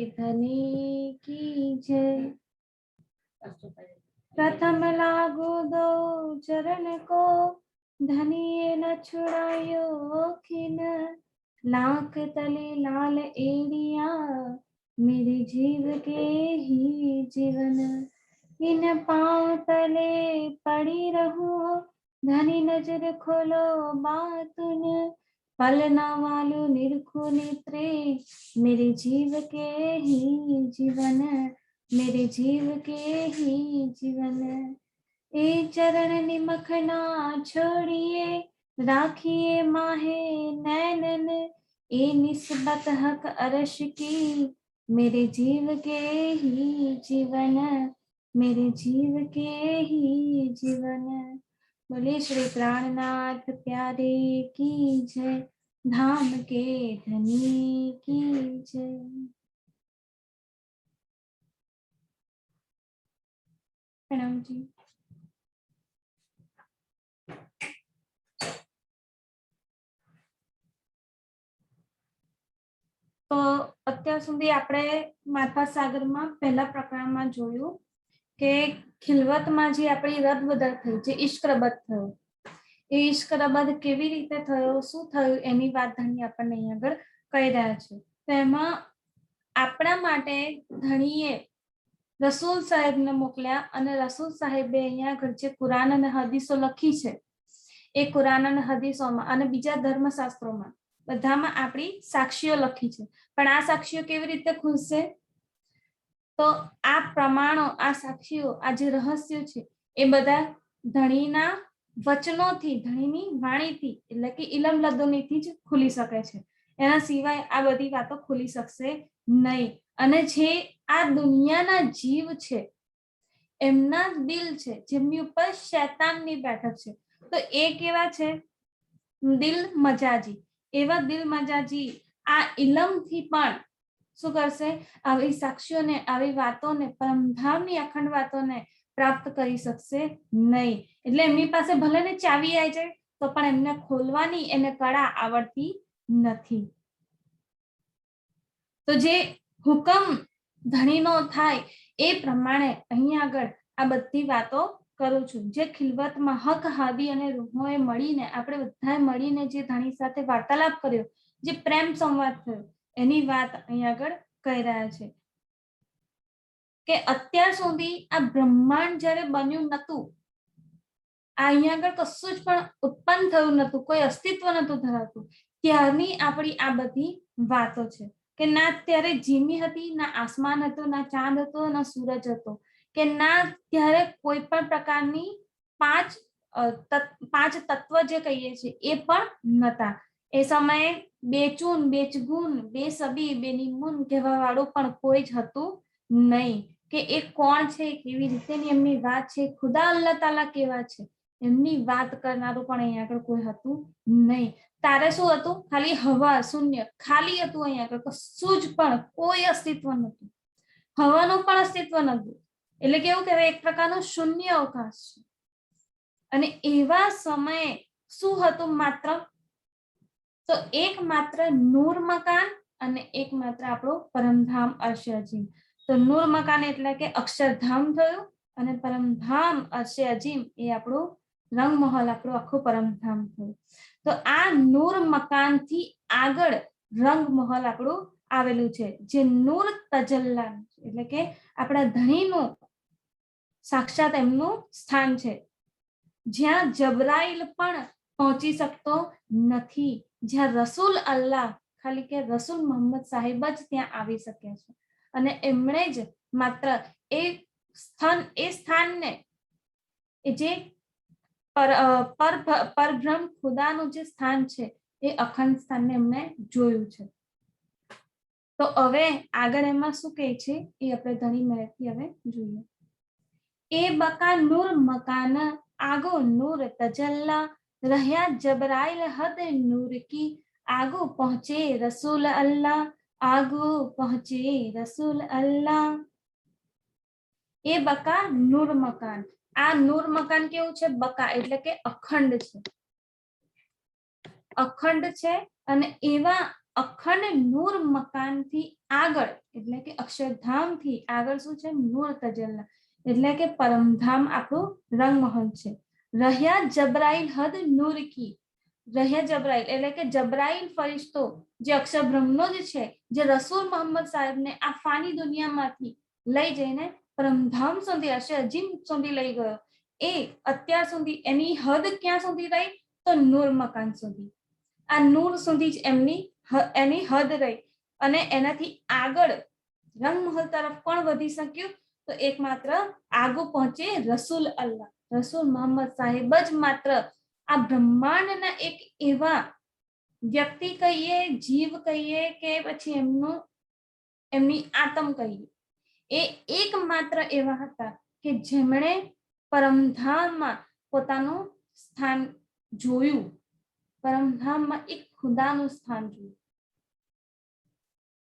धनी की जय। प्रथम लागू दो चरण को, धनिये न छुड़ायो खिन। लाख तले लाल एड़िया, मेरे जीव के ही जीवन। इन पांव तले पड़ी रहूं, धनी नजर खोलो बातुन। पलना वालू निरखो नेत्रे, मेरे जीव के ही जीवन, मेरे जीव के ही जीवन। ए चरण निमखना छोड़िए, राखिए माहे नैनन। ए निस्बत हक अरश की, मेरे जीव के ही जीवन, मेरे जीव के ही जीवन। बोले श्री प्राणनाथ प्यारे की जय, धाम के धनी की जय। प्रणाम जी। तो અત્યાર સુધી આપણે માથા સાગરમાં પહેલા પ્રકરણમાં જોયું કે ખિલવતમાં જે આપણી રદબદલ થઈ, જે ઇશ્કરબદ થયો, એ ઇશ્કરબદ કેવી રીતે થયો, શું થયું, એની વાત ધણી આપણને અહીં આગળ કહી રહ્યા છે। તો એમાં આપણા માટે ધણીએ રસૂલ સાહેબને મોકલ્યા અને રસૂલ સાહેબે અહીંયા આગળ જે કુરાન અને હદીસો લખી છે, એ કુરાન અને હદીસોમાં અને બીજા ધર્મશાસ્ત્રોમાં બધામાં આપણી સાક્ષીઓ લખી છે। પણ આ સાક્ષીઓ કેવી રીતે ખુલશે? તો આ પ્રમાણો, આ સાક્ષીઓ, આ જે રહસ્યો છે, એ બધા ધણીના વચનોથી, ધણીની વાણીથી, એટલે કે ઇલમ લદુનીથી જ ખુલી શકે છે। એના સિવાય આ બધી વાતો ખુલી શકશે નહીં। અને જે આ દુનિયાના જીવ છે, એમના દિલ છે, જેમની ઉપર શૈતાનની બેઠક છે, તો એ કેવા છે? દિલ મજાજી। એવા દિલ મજાજી આ ઇલમથી પણ શું કરશે? આવી સાક્ષીઓને, આવી વાતોને, પરમધામની અખંડ વાતોને પ્રાપ્ત કરી શકશે નહીં। એટલે એમની પાસે ભલે ને ચાવી આવી જાય, તો પણ એમને ખોલવાની એને કળા આવડતી નથી। તો જે હુકમ ધણીનો થાય એ પ્રમાણે અહીં આગળ આ બધી વાતો કરું છું। જે ખિલવતમાં હક, હાદી અને રૂહોએ મળીને, આપણે બધાએ મળીને જે ધણી સાથે વાર્તાલાપ કર્યો, જે પ્રેમ સંવાદ થયો, એની વાત અહીં આગળ કહી રહ્યા છે કે અત્યાર સુધી આ બ્રહ્માંડ જ્યારે બન્યું નતું, આ અહીં આગળ કશું જ પણ ઉત્પન્ન થયું નતું, કોઈ અસ્તિત્વ નતું ધરાવતું, ત્યારની આપણી આ બધી વાતો છે કે ના ત્યારે જીમી હતી, ના આસમાન હતો, ના ચાંદ હતો, ના સૂરજ હતો, કે ના ત્યારે કોઈ પણ પ્રકારની પાંચ તત્વ જે કહીએ છીએ એ પણ નતા। એ સમયે બેચૂન, બેચગુન, બેસબી, બેનિમૂન કહેવા વાળું પણ કોઈ જ હતું નહીં। કે એ કોણ છે, કેવી રીતેની એમની વાત છે, ખુદા અલ્લાહ તાલા કેવા છે, એમની વાત કરનારું પણ અહીં આગળ કોઈ હતું નહીં। તારે શું હતું? ખાલી હવા, શૂન્ય, ખાલી હતું। અહીં આગળ કશું જ પણ કોઈ અસ્તિત્વ નતું, હવાનું પણ અસ્તિત્વ નતું। એટલે કેવું કહેવાય, એક પ્રકારનો શૂન્ય અવકાશ છે। અને એવા સમયે શું હતું માત્ર? તો એક માત્ર નૂર મકાન અને એક માત્ર આપણો પરમધામ અર્શે અજીમ। તો નૂર મકાન એટલે કે અક્ષરધામ થયું, અને પરમધામ અર્શે અજીમ એ આપણું રંગમહલ, આપણું આખું પરમધામ થયું। તો આ નૂર મકાનથી આગળ રંગમહલ આપણું આવેલું છે, જે નૂર તજલ્લા, એટલે કે આપણા ધણીનું સાક્ષાત એમનું સ્થાન છે, જ્યાં જબરાઈલ પણ પહોંચી શકતો નથી, જ્યાં રસૂલ અલ્લાહ, ખાલી કે રસૂલ મોહમ્મદ સાહેબ જ ત્યાં આવી શકે છે। અને એમણે જ માત્ર એ સ્થાનને, એ જે પરબ્રહ્મ ખુદાનું જે સ્થાન છે, એ અખંડ સ્થાનને એમણે જોયું છે। તો હવે આગળ એમાં શું કહે છે એ આપણે ધણી મહેરથી હવે જોઈએ। એ બકા નૂર મકાન, આગો નૂર તજલ્લા, રહ્યા જબરાइल हद नूर की, आगो पहुंचे रसूल अल्लाह, आगो पहुंचे रसूल अल्लाह। ए बका नूर मकान, आ नूर मकान केवुं छे? बका એટલે કે અખંડ છે, અખંડ છે। અને એવા અખંડ નૂર મકાન થી આગળ એટલે કે અક્ષરધામ થી આગળ શું છે? નૂર તજલ્લા એટલે કે પરમધામ આપણું રંગમહલ છે. રહ્યા જબરાઈલ હદ નૂર કી, રહ્યા જબરાઈલ એટલે કે જબરાઈલ ફરિશ્તો જે અક્ષર બ્રહ્મનો જ છે, જે રસૂલ મોહમ્મદ સાહેબને આ ફાની દુનિયામાંથી લઈ જઈને પરમધામ સુધી હશે અજીમ સુધી લઈ ગયો. એ અત્યાર સુધી એની હદ ક્યાં સુધી રહી? તો નૂર મકાન સુધી. આ નૂર સુધી જ એની હદ રહી અને એનાથી આગળ રંગમહલ તરફ કોણ વધી શક્યું? તો એકમાત્ર આગળ પહોંચે રસૂલ અલ્લાહ, રસૂલ મોહમ્મદ સાહેબ જ માત્ર આ બ્રહ્માંડના એક એવા વ્યક્તિ કહીએ, જીવ કહીએ કે પછી એમની આત્મ કહીએ, એ એકમાત્ર એવા હતા કે જેમણે પરમધામમાં પોતાનું સ્થાન જોયું, પરમધામમાં એક ખુદાનું સ્થાન જોયું.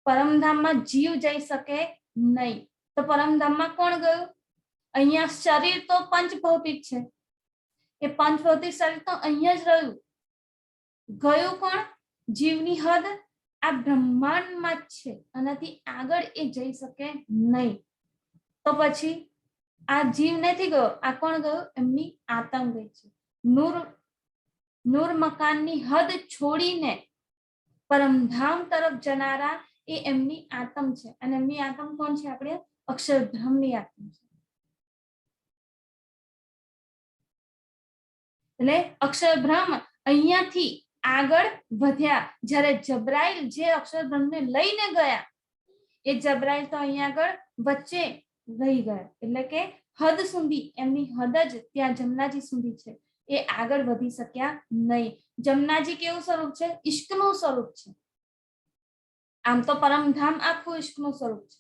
પરમધામમાં જીવ જઈ શકે નહીં, તો પરમધામમાં કોણ ગયું? અહીંયા શરીર તો પંચભૌતિક છે, એ પંચભૌતિક શરીર તો અહીંયા જ રહ્યું. ગયું કોણ? જીવની હદ આ બ્રહ્માંડમાં જ છે, આનાથી આગળ એ જઈ શકે નહીં. તો પછી આ જીવ નથી ગયો, આ કોણ ગયો? એમની આત્મ ગઈ છે. નૂર મકાનની હદ છોડીને પરમધામ તરફ જનારા એ એમની આત્મ છે. અને એમની આત્મ કોણ છે? આપણે અક્ષરધામની આત્મ છે. એટલે અક્ષરબ્રહ્મ અહીંયાથી આગળ વધ્યા. જ્યારે જબરાઈલ જે અક્ષરબ્રહ્મને લઈને ગયા, એ જબરાઈલ તો અહીંયા આગળ વચ્ચે રહી ગયા. એટલે કે હદ સુધી, એમની હદ જ ત્યાં જમનાજી સુધી છે, એ આગળ વધી શક્યા નહીં. જમનાજી કેવું સ્વરૂપ છે? ઈશ્કનું સ્વરૂપ છે. આમ તો પરમધામ આખું ઈશ્કનું સ્વરૂપ છે,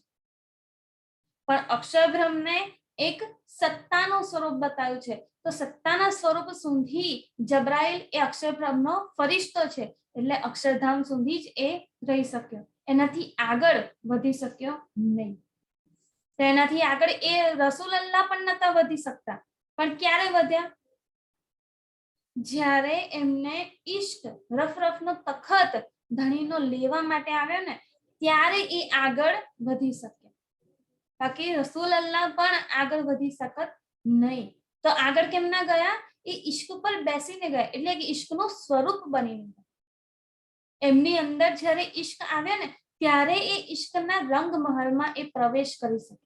પણ અક્ષરબ્રહ્મને એક સત્તાનું સ્વરૂપ બતાવ્યું છે. તો સત્તાના સ્વરૂપ સુધી જબરાઈલ એ અક્ષરબ્રહ્મનો ફરિશ્તો છે, એટલે અક્ષરધામ સુધી જ એ રહી શક્યો, એનાથી આગળ વધી શક્યો નહીં. તો એનાથી આગળ એ રસૂલ અલ્લાહ પણ નતા વધી શકતા. પણ ક્યારે વધ્યા? જ્યારે એમને ઈશ્ક રફરફનો તખત ધણીનો લેવા માટે આવ્યો ને, ત્યારે એ આગળ વધી શક્યા. બાકી રસૂલ અલ્લાહ પણ આગળ વધી શકત નહીં. તો આગળ કેમ ના ગયા? એ ઈશ્ક પર બેસીને ગયા, એટલે કે ઈશ્કનું સ્વરૂપ બનીને ગયા. એમની અંદર જ્યારે ઈશ્ક આવ્યા ને, ત્યારે એ ઈશ્કના રંગમહલમાં એ પ્રવેશ કરી શકે.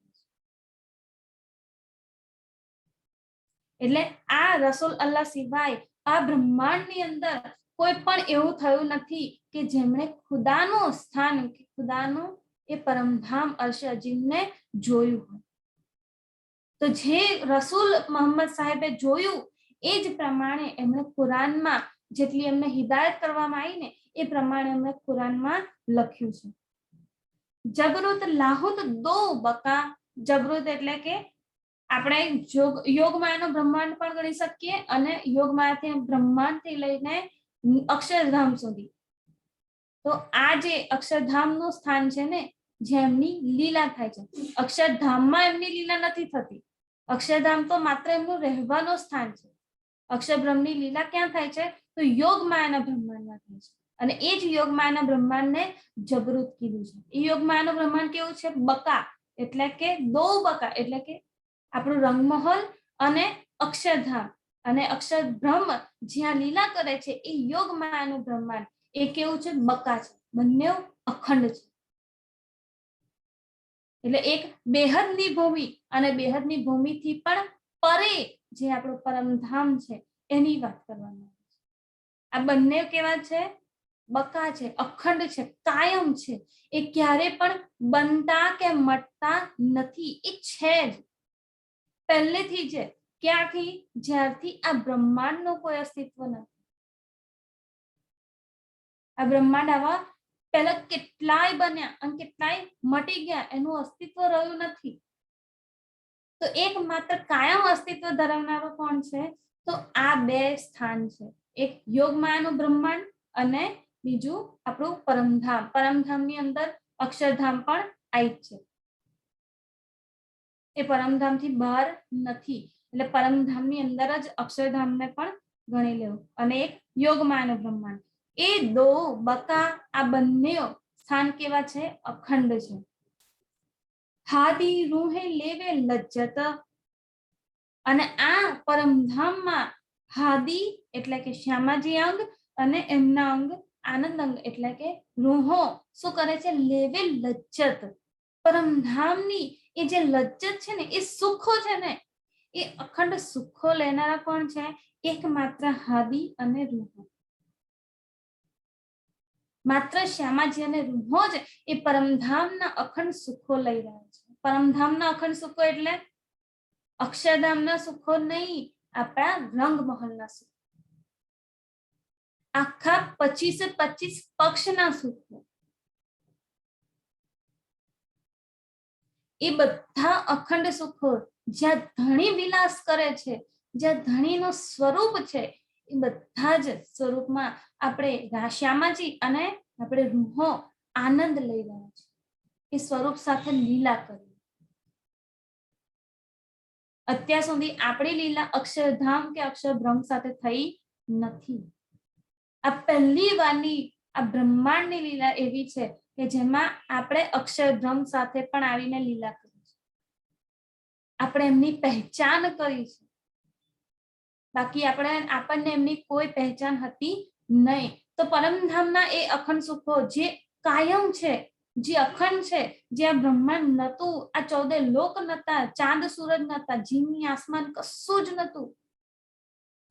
એટલે આ રસૂલ અલ્લાહ સિવાય આ બ્રહ્માંડની અંદર કોઈ પણ એવું થયું નથી કે જેમણે ખુદાનું સ્થાન, ખુદાનું એ પરમધામ અર્શ અજીમને જોયું હોય. તો જે રસૂલ મોહમ્મદ સાહેબે જોયું, એ જ પ્રમાણે એમણે કુરાનમાં જેટલી એમને હિદાયત કરવામાં આવી ને, એ પ્રમાણે એમણે કુરાનમાં લખ્યું છે. જબરુત લાહુત દો બકા. જબરુત એટલે કે આપણે યોગમાયાનો બ્રહ્માંડ પણ ગણી શકીએ, અને યોગમાયાથી બ્રહ્માંડથી લઈને અક્ષરધામ સુધી. તો આ જે અક્ષરધામનું સ્થાન છે ને, જેમની લીલા થાય છે, અક્ષરધામમાં એમની લીલા નથી થતી. અક્ષરધામ તો માત્ર એમનું રહેવાનું સ્થાન છે. અક્ષરબ્રહ્મની લીલા ક્યાં થાય છે? તો યોગમાયાના બ્રહ્માંડમાં થાય છે. અને એ જ યોગમાયાના બ્રહ્માંડને જબરૂત કીધું છે. એ યોગમાયાનું બ્રહ્માંડ કેવું છે? બકા એટલે કે દો બકા, એટલે કે આપણું રંગમહલ અને અક્ષરધામ અને અક્ષરબ્રહ્મ જ્યાં લીલા કરે છે, એ યોગમાયાનું બ્રહ્માંડ એ કેવું છે? બકા છે. બંને અખંડ છે. એટલે એક બેહદની ભૂમિ અને બેહદની ભૂમિથી પણ પરે જે આપણું પરમધામ છે, એની વાત કરવામાં આવે છે. આ બંને કેવા છે? બકા છે, અખંડ છે, કાયમ છે. એ ક્યારે પણ બનતા કે મટતા નથી. એ છે જ પહેલેથી જ. ક્યાંથી? જ્યારથી આ બ્રહ્માંડનું કોઈ અસ્તિત્વ નથી. આ બ્રહ્માંડ આવા પહેલા કેટલાય બન્યા અને કેટલાય મટી ગયા, એનું અસ્તિત્વ રહ્યું નથી. તો એકમાત્ર કાયમ અસ્તિત્વ ધરાવનારું કોણ છે? તો આ બે સ્થાન છે. એક યોગમાયાનું બ્રહ્માંડ અને બીજું આપણું પરમધામ. પરમધામની અંદર અક્ષરધામ પણ આવી છે. એ પરમધામથી બહાર નથી. એટલે પરમધામની અંદર જ અક્ષરધામને પણ ગણી લેવું. અને એક યોગમાયાનું બ્રહ્માંડ. એ દો બકા આ બંને સ્થાન કેવા છે? અખંડ છે. હાદી રૂહે લેવે લજ્જત, અને આ પરમધામમાં હાદી એટલે કે શ્યામાજી અંગ અને એમના અંગ આનંદ અંગ એટલે કે રૂહો શું કરે છે? લેવે લજ્જત. પરમધામની એ જે લજ્જત છે ને, એ સુખો છે ને, એ અખંડ સુખો લેનારા કોણ છે? એકમાત્ર હાદી અને રૂહો. માત્ર શ્યામાજી અને રૂહો જ એ પરમધામના અખંડ સુખો લઈ રહ્યા છે. પરમધામના અખંડ સુખો એટલે અક્ષરધામના સુખો નહીં, આપણા રંગમહલના સુખો, આખા 25 પક્ષના સુખો. એ બધા અખંડ સુખો જ્યાં ધણી વિલાસ કરે છે, જ્યાં ધણીનું સ્વરૂપ છે, એ બધા જ સ્વરૂપમાં આપણે શ્યામાજી અને આપણે રૂહો આનંદ લઈ રહ્યા છે. એ સ્વરૂપ સાથે લીલા કરી. અત્યાર સુધી આપણી લીલા અક્ષરધામ કે અક્ષરબ્રહ્મ સાથે થઈ નથી. આ પહેલી વારની આ બ્રહ્માંડની લીલા એવી છે કે જેમાં આપણે અક્ષરબ્રહ્મ સાથે પણ આવીને લીલા કરી છે. આપણે એમની પહેચાન કરી છે. બાકી આપણને એમની કોઈ પહેચાન હતી નહીં. તો પરમધામના એ અખંડ સુખો જે કાયમ છે, જે અખંડ છે, જે આ બ્રહ્માંડ નતું, આ 14 લોક નતા, ચાંદ સૂરજ નતા, જીની આસમાન કશું જ નતું,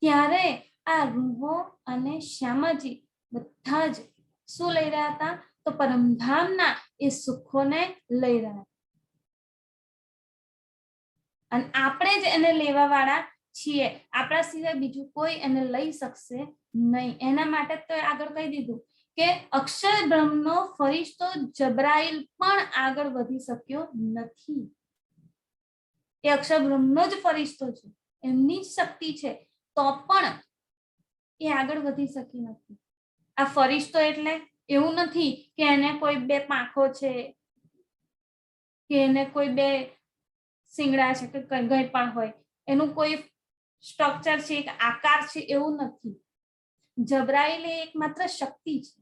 ત્યારે આ રૂહો અને શ્યામાજી બધા જ શું લઈ રહ્યા હતા? તો પરમધામના એ સુખોને લઈ રહ્યા. અને આપણે જ એને લેવા વાળા છીએ. આપણા સિવાય બીજું કોઈ એને લઈ શકશે નહીં. એના માટે તો આગળ કહી દીધું કે અક્ષર બ્રહ્મનો ફરિશ્તો જબરાઈલ પણ આગળ વધી શક્યો નથી. એ અક્ષર બ્રહ્મનો જ ફરિશ્તો છે, એમની જ શક્તિ છે, તો પણ એ આગળ વધી શકી નથી. આ ફરિશ્તો એટલે એવું નથી કે એને કોઈ 2 પાંખો છે, કે એને કોઈ 2 સિંગડા છે, કે કઈ પણ હોય, એનું કોઈ સ્ટ્રક્ચર છે, એક આકાર છે, એવું નથી. જબરાઈલ એ એકમાત્ર શક્તિ છે,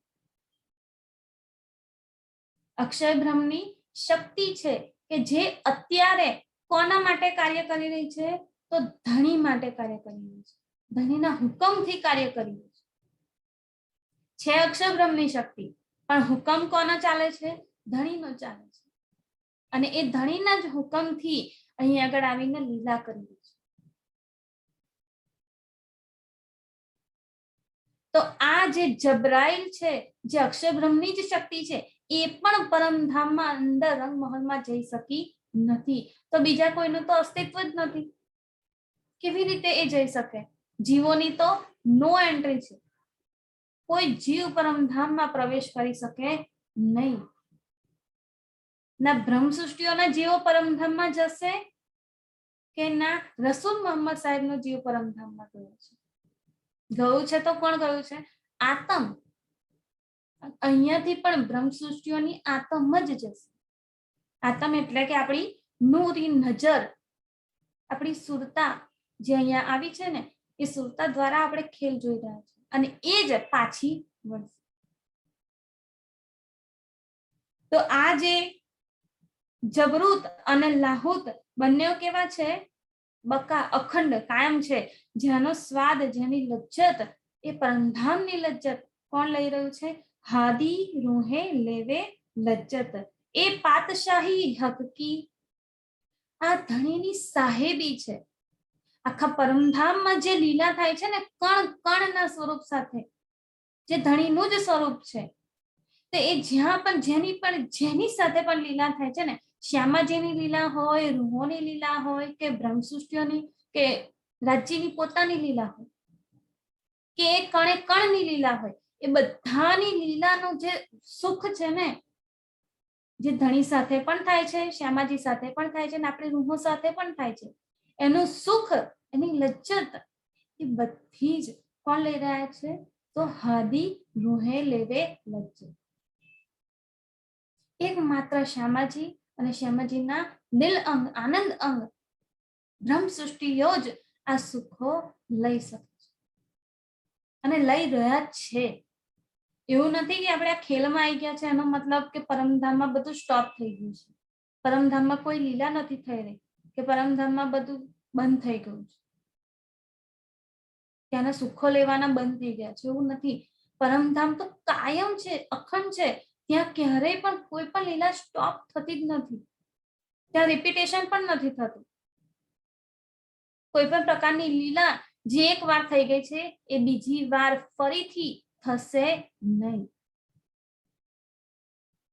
અક્ષર બ્રહ્મની શક્તિ છે, કે જે અત્યારે કોના માટે કાર્ય કરી રહી છે? તો ધણી માટે કાર્ય કરી રહી છે. ધણીના હુકમથી કાર્ય કરી રહી છે. અક્ષર બ્રહ્મની શક્તિ, પણ હુકમ કોનો ચાલે છે? ધણીનો ચાલે છે. અને એ ધણીના જ હુકમથી અહીં આગળ આવીને લીલા કરી રહી છે. તો આ જે જબરાઈલ છે, જે અક્ષર બ્રહ્મની જ શક્તિ છે, એ પણ પરમધામમાં અંદર રંગમહલમાં જઈ શકી નથી. તો બીજા કોઈનું તો અસ્તિત્વ જ નથી. કેવી રીતે એ જઈ શકે? જીવોની તો નો એન્ટ્રી છે. કોઈ જીવ પરમધામમાં પ્રવેશ કરી શકે નહીં. ના બ્રહ્મ સૃષ્ટિઓના જીવો પરમધામમાં જશે, કે ના રસૂલ મોહમ્મદ સાહેબનો જીવ પરમધામમાં ગયો છે? ગયું છે તો કોણ ગયું છે? આત્મ. અહીંયાથી પણ બ્રહ્મ સૃષ્ટિઓની આત્મ જ જશે. આત્મ એટલે કે આપણી નૂરી નજર, આપણી સુરતા જે અહીંયા આવી છે ને, એ સુરતા દ્વારા આપણે ખેલ જોઈ રહ્યા છે, અને એ જ પાછી વળશે. તો આ જે જબરૂત અને લાહુત બંને કેવા છે? બકા, અખંડ, કાયમ છે. જેનો સ્વાદ, જેની લજ્જત, એ પરમધામની લજ્જત કોણ લઈ રહ્યું છે? હાદી રૂહે લેવે લજ્જત. એ પાતશાહી હકકી, આ ધણીની સાહેબી છે. આખા પરમધામમાં જે લીલા થાય છે ને, કણ કણના સ્વરૂપ સાથે, જે ધણીનું જ સ્વરૂપ છે, તો એ જ્યાં પણ જેની સાથે પણ લીલા થાય છે ને, શ્યામાજીની લીલા હોય, રૂહોની લીલા હોય, કે બ્રહ્મ સૃષ્ટિઓની, કે રાજ્યની પોતાની લીલા હોય, કે કણે કણની લીલા હોય, એ બધાની લીલાનું જે સુખ છે ને, જે ધણી સાથે પણ થાય છે, શ્યામાજી સાથે પણ થાય છે, અને આપણી રૂહો સાથે પણ થાય છે, એનું સુખ, એની લજ્જત, એ બધી જ કોણ લઈ રહ્યા છે? તો હાદી રૂહે લેવે લજ્જત. એકમાત્ર શ્યામાજી અને શ્યામાજીના દિલ અંગ, આનંદ અંગ, બ્રહ્મ સૃષ્ટિઓ જ આ સુખો લઈ શકે છે, અને લઈ રહ્યા છે. એવું નથી કે આપણે આ ખેલમાં આવી ગયા છે એનો મતલબ કે પરમધામમાં બધું સ્ટોપ થઈ ગયું છે. પરમધામમાં કોઈ લીલા નથી થઈ રહી કે પરમધામમાં બધું બંધ થઈ ગયું છે, ત્યાંના સુખો લેવાના બંધ થઈ ગયા છે, એવું નથી. પરમધામ તો કાયમ છે, અખંડ છે. ત્યાં ક્યારેય પણ કોઈ પણ લીલા સ્ટોપ થતી જ નથી. ત્યાં રિપીટેશન પણ નથી થતું. કોઈ પણ પ્રકારની લીલા જે એક વાર થઈ ગઈ છે એ બીજી વાર ફરીથી થશે નહીં.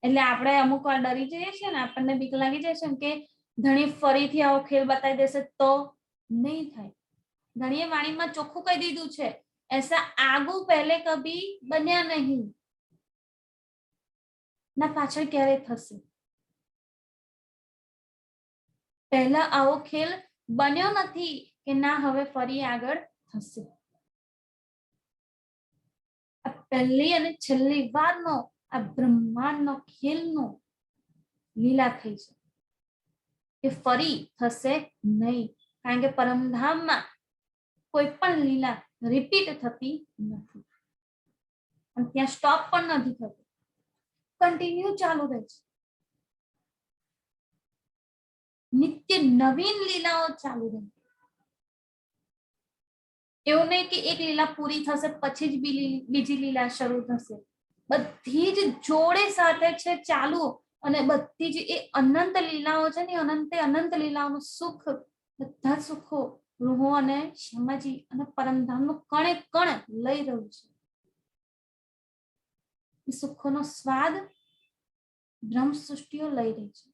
એટલે આપણે અમુક વાર ડરી જઈએ છીએ ને, આપણને બીક લાગી જાય છે કે ધણી ફરીથી આવો ખેલ બતાવી દેશે તો નહીં થાય. ધણીએ વાણીમાં ચોખ્ખું કહી દીધું છે, ऐसा આગુ પહેલે કભી બન્યા નહીં, ના પાછળ ક્યારે થશે. પહેલા આવો ખેલ બન્યો નથી કે ના હવે ફરી આગળ થશે. આ પહેલી અને છેલ્લી વારનો આ બ્રહ્માંડનો ખેલનો લીલા થઈ છે કે ફરી થશે નહીં, કારણ કે પરમધામમાં કોઈ પણ લીલા રિપીટ થતી નથી અને ત્યાં સ્ટોપ પણ નથી થતું, કન્ટિન્યુ ચાલુ રહે છે. નિત્ય નવીન લીલાઓ ચાલુ રહે. એવું નહીં કે એક લીલા પૂરી થશે પછી જ બીજી લીલા શરૂ થશે. બધી જ જોડે સાથે છે ચાલુ, અને બધી જ એ અનંત લીલાઓ છે ને, અનંત લીલાઓનું સુખ, બધા સુખો રૂહો અને શ્યામાજી અને પરમધામનું કણે કણ લઈ રહ્યું છે. એ સુખોનો સ્વાદ બ્રહ્મ સૃષ્ટિઓ લઈ રહી છે.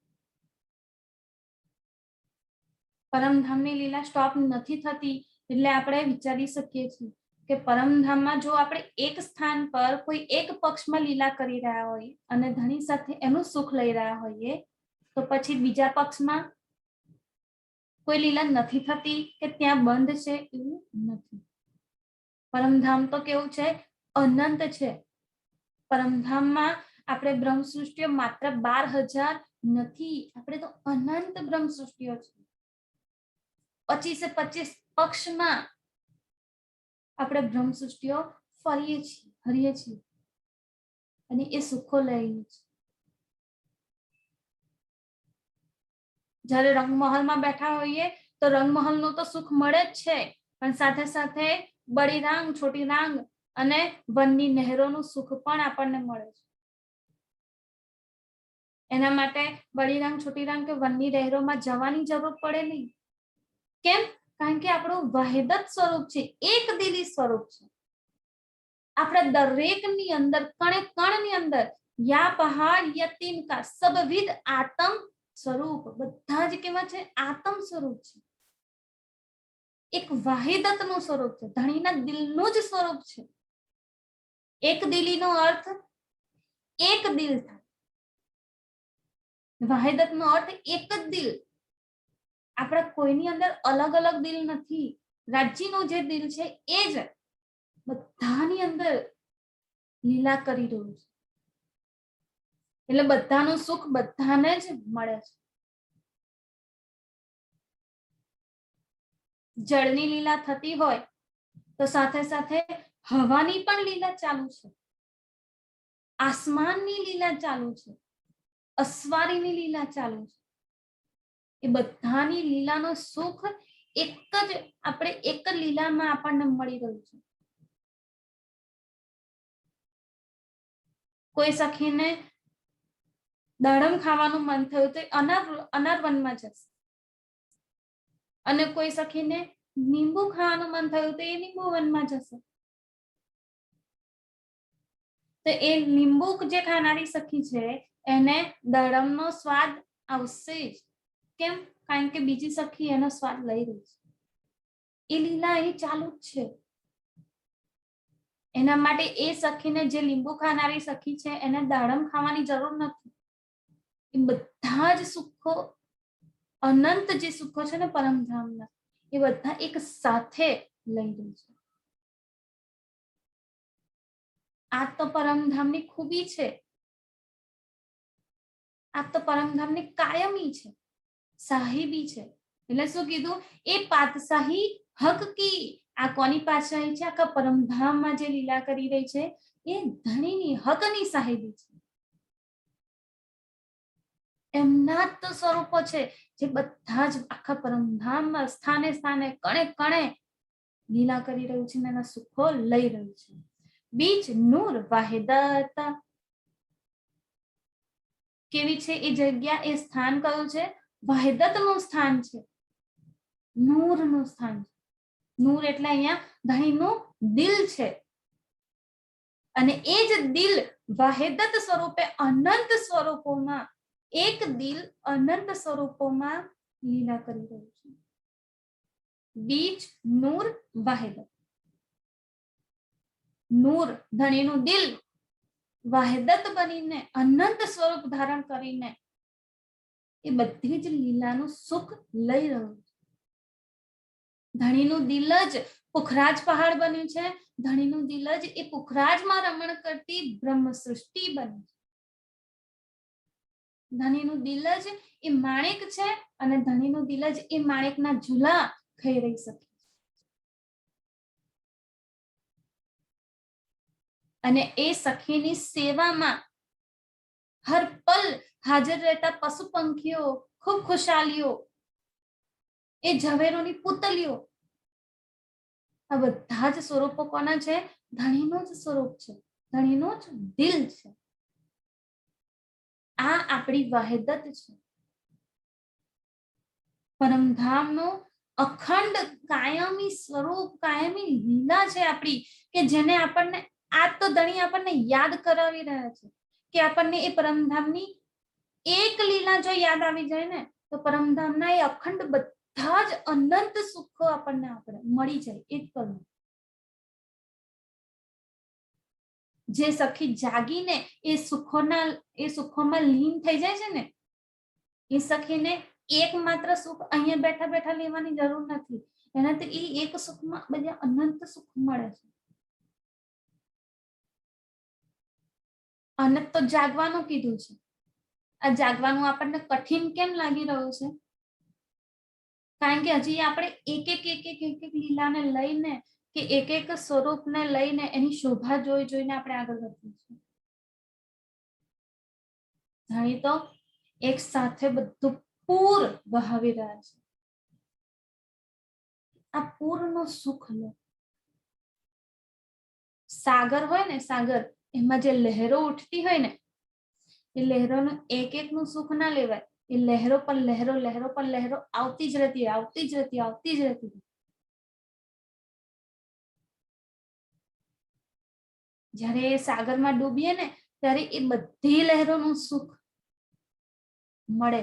પરમધામની લીલા સ્ટોપ નથી થતી એટલે આપણે વિચારી શકીએ છીએ કે પરમધામમાં જો આપણે એક સ્થાન પર કોઈ એક પક્ષમાં લીલા કરી રહ્યા હોઈએ અને ધણી સાથે એનું સુખ લઈ રહ્યા હોઈએ, તો પછી બીજા પક્ષમાં કોઈ લીલા નથી થતી કે ત્યાં બંધ છે, એવું નથી. પરમધામ તો કેવું છે, અનંત છે. પરમધામમાં આપણે બ્રહ્મ સૃષ્ટિઓ માત્ર 12,000 નથી, આપણે તો અનંત બ્રહ્મ સૃષ્ટિઓ છે. 25 પક્ષમાં આપણે બ્રહ્મ સૃષ્ટિઓ ફરીએ છીએ, હરીએ છીએ અને એ સુખો લઈએ છીએ. જ્યારે રંગમહલમાં બેઠા હોઈએ તો રંગમહલનું તો સુખ મળે જ છે, પણ સાથે સાથે બડી રાંગ, છોટી રાંગ અને વનની નહેરોનું સુખ પણ આપણને મળે છે. એના માટે બડી રાંગ, છોટી રાંગ કે વનની નહેરોમાં જવાની જરૂર પડે નહીં. કેમ? કારણ કે આપણું વહેદત સ્વરૂપ છે, એક દિલી સ્વરૂપ છે. આપણા દરેકની અંદર, કણે કણની અંદર યા પહાડ યા તિનકા સબવિધ આત્મ સ્વરૂપ, બધા જ કેવા છે, આત્મ સ્વરૂપ છે. એક વાહિદતનું સ્વરૂપ છે, ધણીના દિલનું જ સ્વરૂપ છે. એક દિલીનો અર્થ એક દિલ થાય, વાહિદતનો અર્થ એક જ દિલ. આપણા કોઈની અંદર અલગ અલગ દિલ નથી. રાજ્યનું જે દિલ છે એ જ બધાની અંદર લીલા કરી રહ્યું છે, એટલે બધાનું સુખ બધાને જ મળે છે. જળની લીલા થતી હોય તો સાથે સાથે હવાની પણ લીલા ચાલુ છે, આસમાનની લીલા ચાલુ છે, અસવારીની લીલા ચાલુ છે. એ બધાની લીલાનો સુખ એક જ આપણે એક જ લીલામાં આપણને મળી રહ્યું છે. કોઈ સખીને દાડમ ખાવાનું મન થયું તો અનાર વનમાં જશે, અને કોઈ સખીને લીંબુ ખાવાનું મન થયું તો એ લીંબુ વનમાં જશે. તો એ લીંબુ જે ખાનારી સખી છે એને દાડમનો સ્વાદ આવશે જ. કેમ? કારણ કે બીજી સખી એનો સ્વાદ લઈ રહી છે. એ લીલા અહીં ચાલુ જ છે. એના માટે એ સખીને, જે લીંબુ ખાનારી સખી છે, એને દાડમ ખાવાની જરૂર નથી. એ બધા જ સુખો, અનંત જે સુખો છે ને પરમધામના, એ બધા એક સાથે લઈ રહી છે. આ તો પરમધામની ખૂબી છે, આ તો પરમધામની કાયમી છે, સાહિબી છે. એટલે શું કીધું? એ પાતશાહી હક કી. આ કોની પાતશાહી છે? આખા પરમધામમાં જે લીલા કરી રહી છે એ ધણીની હકની સાહેબી છે. એમના જ તો સ્વરૂપો છે જે બધા જ આખા પરમધામમાં સ્થાને સ્થાને કણે કણે લીલા કરી રહ્યું છે, એના સુખો લઈ રહ્યું છે. બીચ નૂર વાહિદત, કેવી છે એ જગ્યા, એ સ્થાન કયું છે? વાહિદત નું સ્થાન છે, નૂર નું સ્થાન છે. નૂર એટલે અહીંયા ધણીનું દિલ છે, અને એ જ દિલ વાહિદત સ્વરૂપે અનંત સ્વરૂપોમાં, એક દિલ અનંત સ્વરૂપોમાં લીલા કરી રહ્યું છે. બીચ નૂર વાહિદત, નૂર ધણીનું દિલ વાહિદત બનીને અનંત સ્વરૂપ ધારણ કરીને એ બધી જ લીલાનું સુખ લઈ રહ્યું છે. ધણીનું દિલ જ પુખરાજ પહાડ બન્યું છે, ધણીનું દિલ જ એ પુખરાજમાં રમણ કરતી બ્રહ્મ સૃષ્ટિ બની છે. ધણીનું દિલ જ એ માણેક છે, અને ધણીનું દિલ જ એ માણેકના ઝૂલા ખાઈ રહી શકે. અને એ સખીની સેવામાં હર પલ હાજર રહેતા પશુ પંખીઓ, ખૂબ ખુશાલીઓ, એ ઝવેરોની પુતલીઓ, આ બધા જ સ્વરૂપો કોના છે? ધણીનું જ સ્વરૂપ છે, ધણીનું જ દિલ છે. આ આપણી વાહિદત છે. પરમધામનું અખંડ કાયમી સ્વરૂપ, કાયમી લીલા છે આપણી, કે જેને આપણને આ તો ધણી આપણને યાદ કરાવી રહ્યા છે કે આપણને એ પરમધામની એક લીલા જો યાદ આવી જાય ને, તો પરમધામના એ અખંડ બધા જ અનંત સુખો આપણને આપણે મળી જાય એક પલમાં. જે સખી જાગીને એ સુખોમાં લીન થઈ જાય છે ને, એ સખીને એકમાત્ર સુખ અહીંયા બેઠા બેઠા લેવાની જરૂર નથી, એનાથી એ એક સુખમાં બધા અનંત સુખ મળે છે. અને તો જાગવાનું કીધું છે. આ જાગવાનું આપણને કઠિન કેમ લાગી રહ્યું છે? કારણ કે હજી આપણે એક એક લીલાને લઈને, કે એક એક સ્વરૂપને લઈને એની શોભા જોઈને આપણે આગળ વધીએ છીએ. ધણી તો એક સાથે બધું પૂર વહાવી રહ્યા છે. આ પૂરનું સુખ લો. સાગર હોય ને, સાગર, એમાં જે લહેરો ઉઠતી હોય ને, એ લહેરોનું એક નું સુખ ના લેવાય. એ લહેરો પર લહેરો, લહેરો પર લહેરો આવતી જ રહેતી, આવતી જ રહેતી, આવતી જ રહેતી. જ્યારે એ સાગરમાં ડૂબીએ ને, ત્યારે એ બધી લહેરોનું સુખ મળે.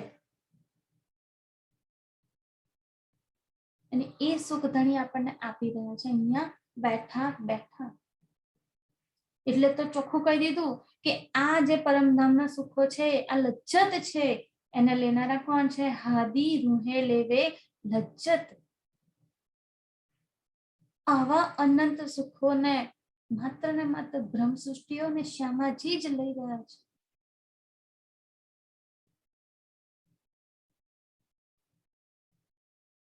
અને એ સુખ ધણી આપણને આપી રહ્યા છે અહીંયા બેઠા બેઠા. એટલે તો ચોખ્ખું કહી દીધું કે આ જે પરમધામના સુખો છે, આ લજ્જત છે, એને લેનારા કોણ છે? હાદી રૂહે લેવે લજ્જત. આવા અનંત સુખોને માત્ર ને માત્ર બ્રહ્મ સૃષ્ટિઓને શ્યામાજી જ લઈ રહ્યા છે.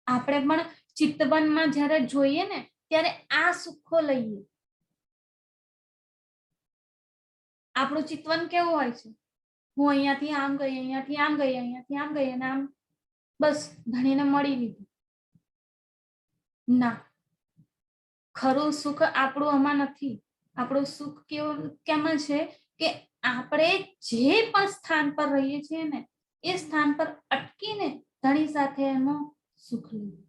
આપણે પણ ચિત્તવનમાં જ્યારે જોઈએ ને, ત્યારે આ સુખો લઈએ. આપણું ચિત્તવન કેવું હોય છે? હું અહીંયાથી આમ ગઈ, અહીંયાથી આમ ગઈ, અહીંયાથી આમ ગઈ, અને આમ બસ ધણીને મળી લીધું. ના, ખરું સુખ આપણું આમાં નથી. આપણું સુખ કેમાં છે? કે આપણે જે પણ સ્થાન પર રહીએ છીએ ને, એ સ્થાન પર અટકીને ધણી સાથે એનો સુખ લેવું.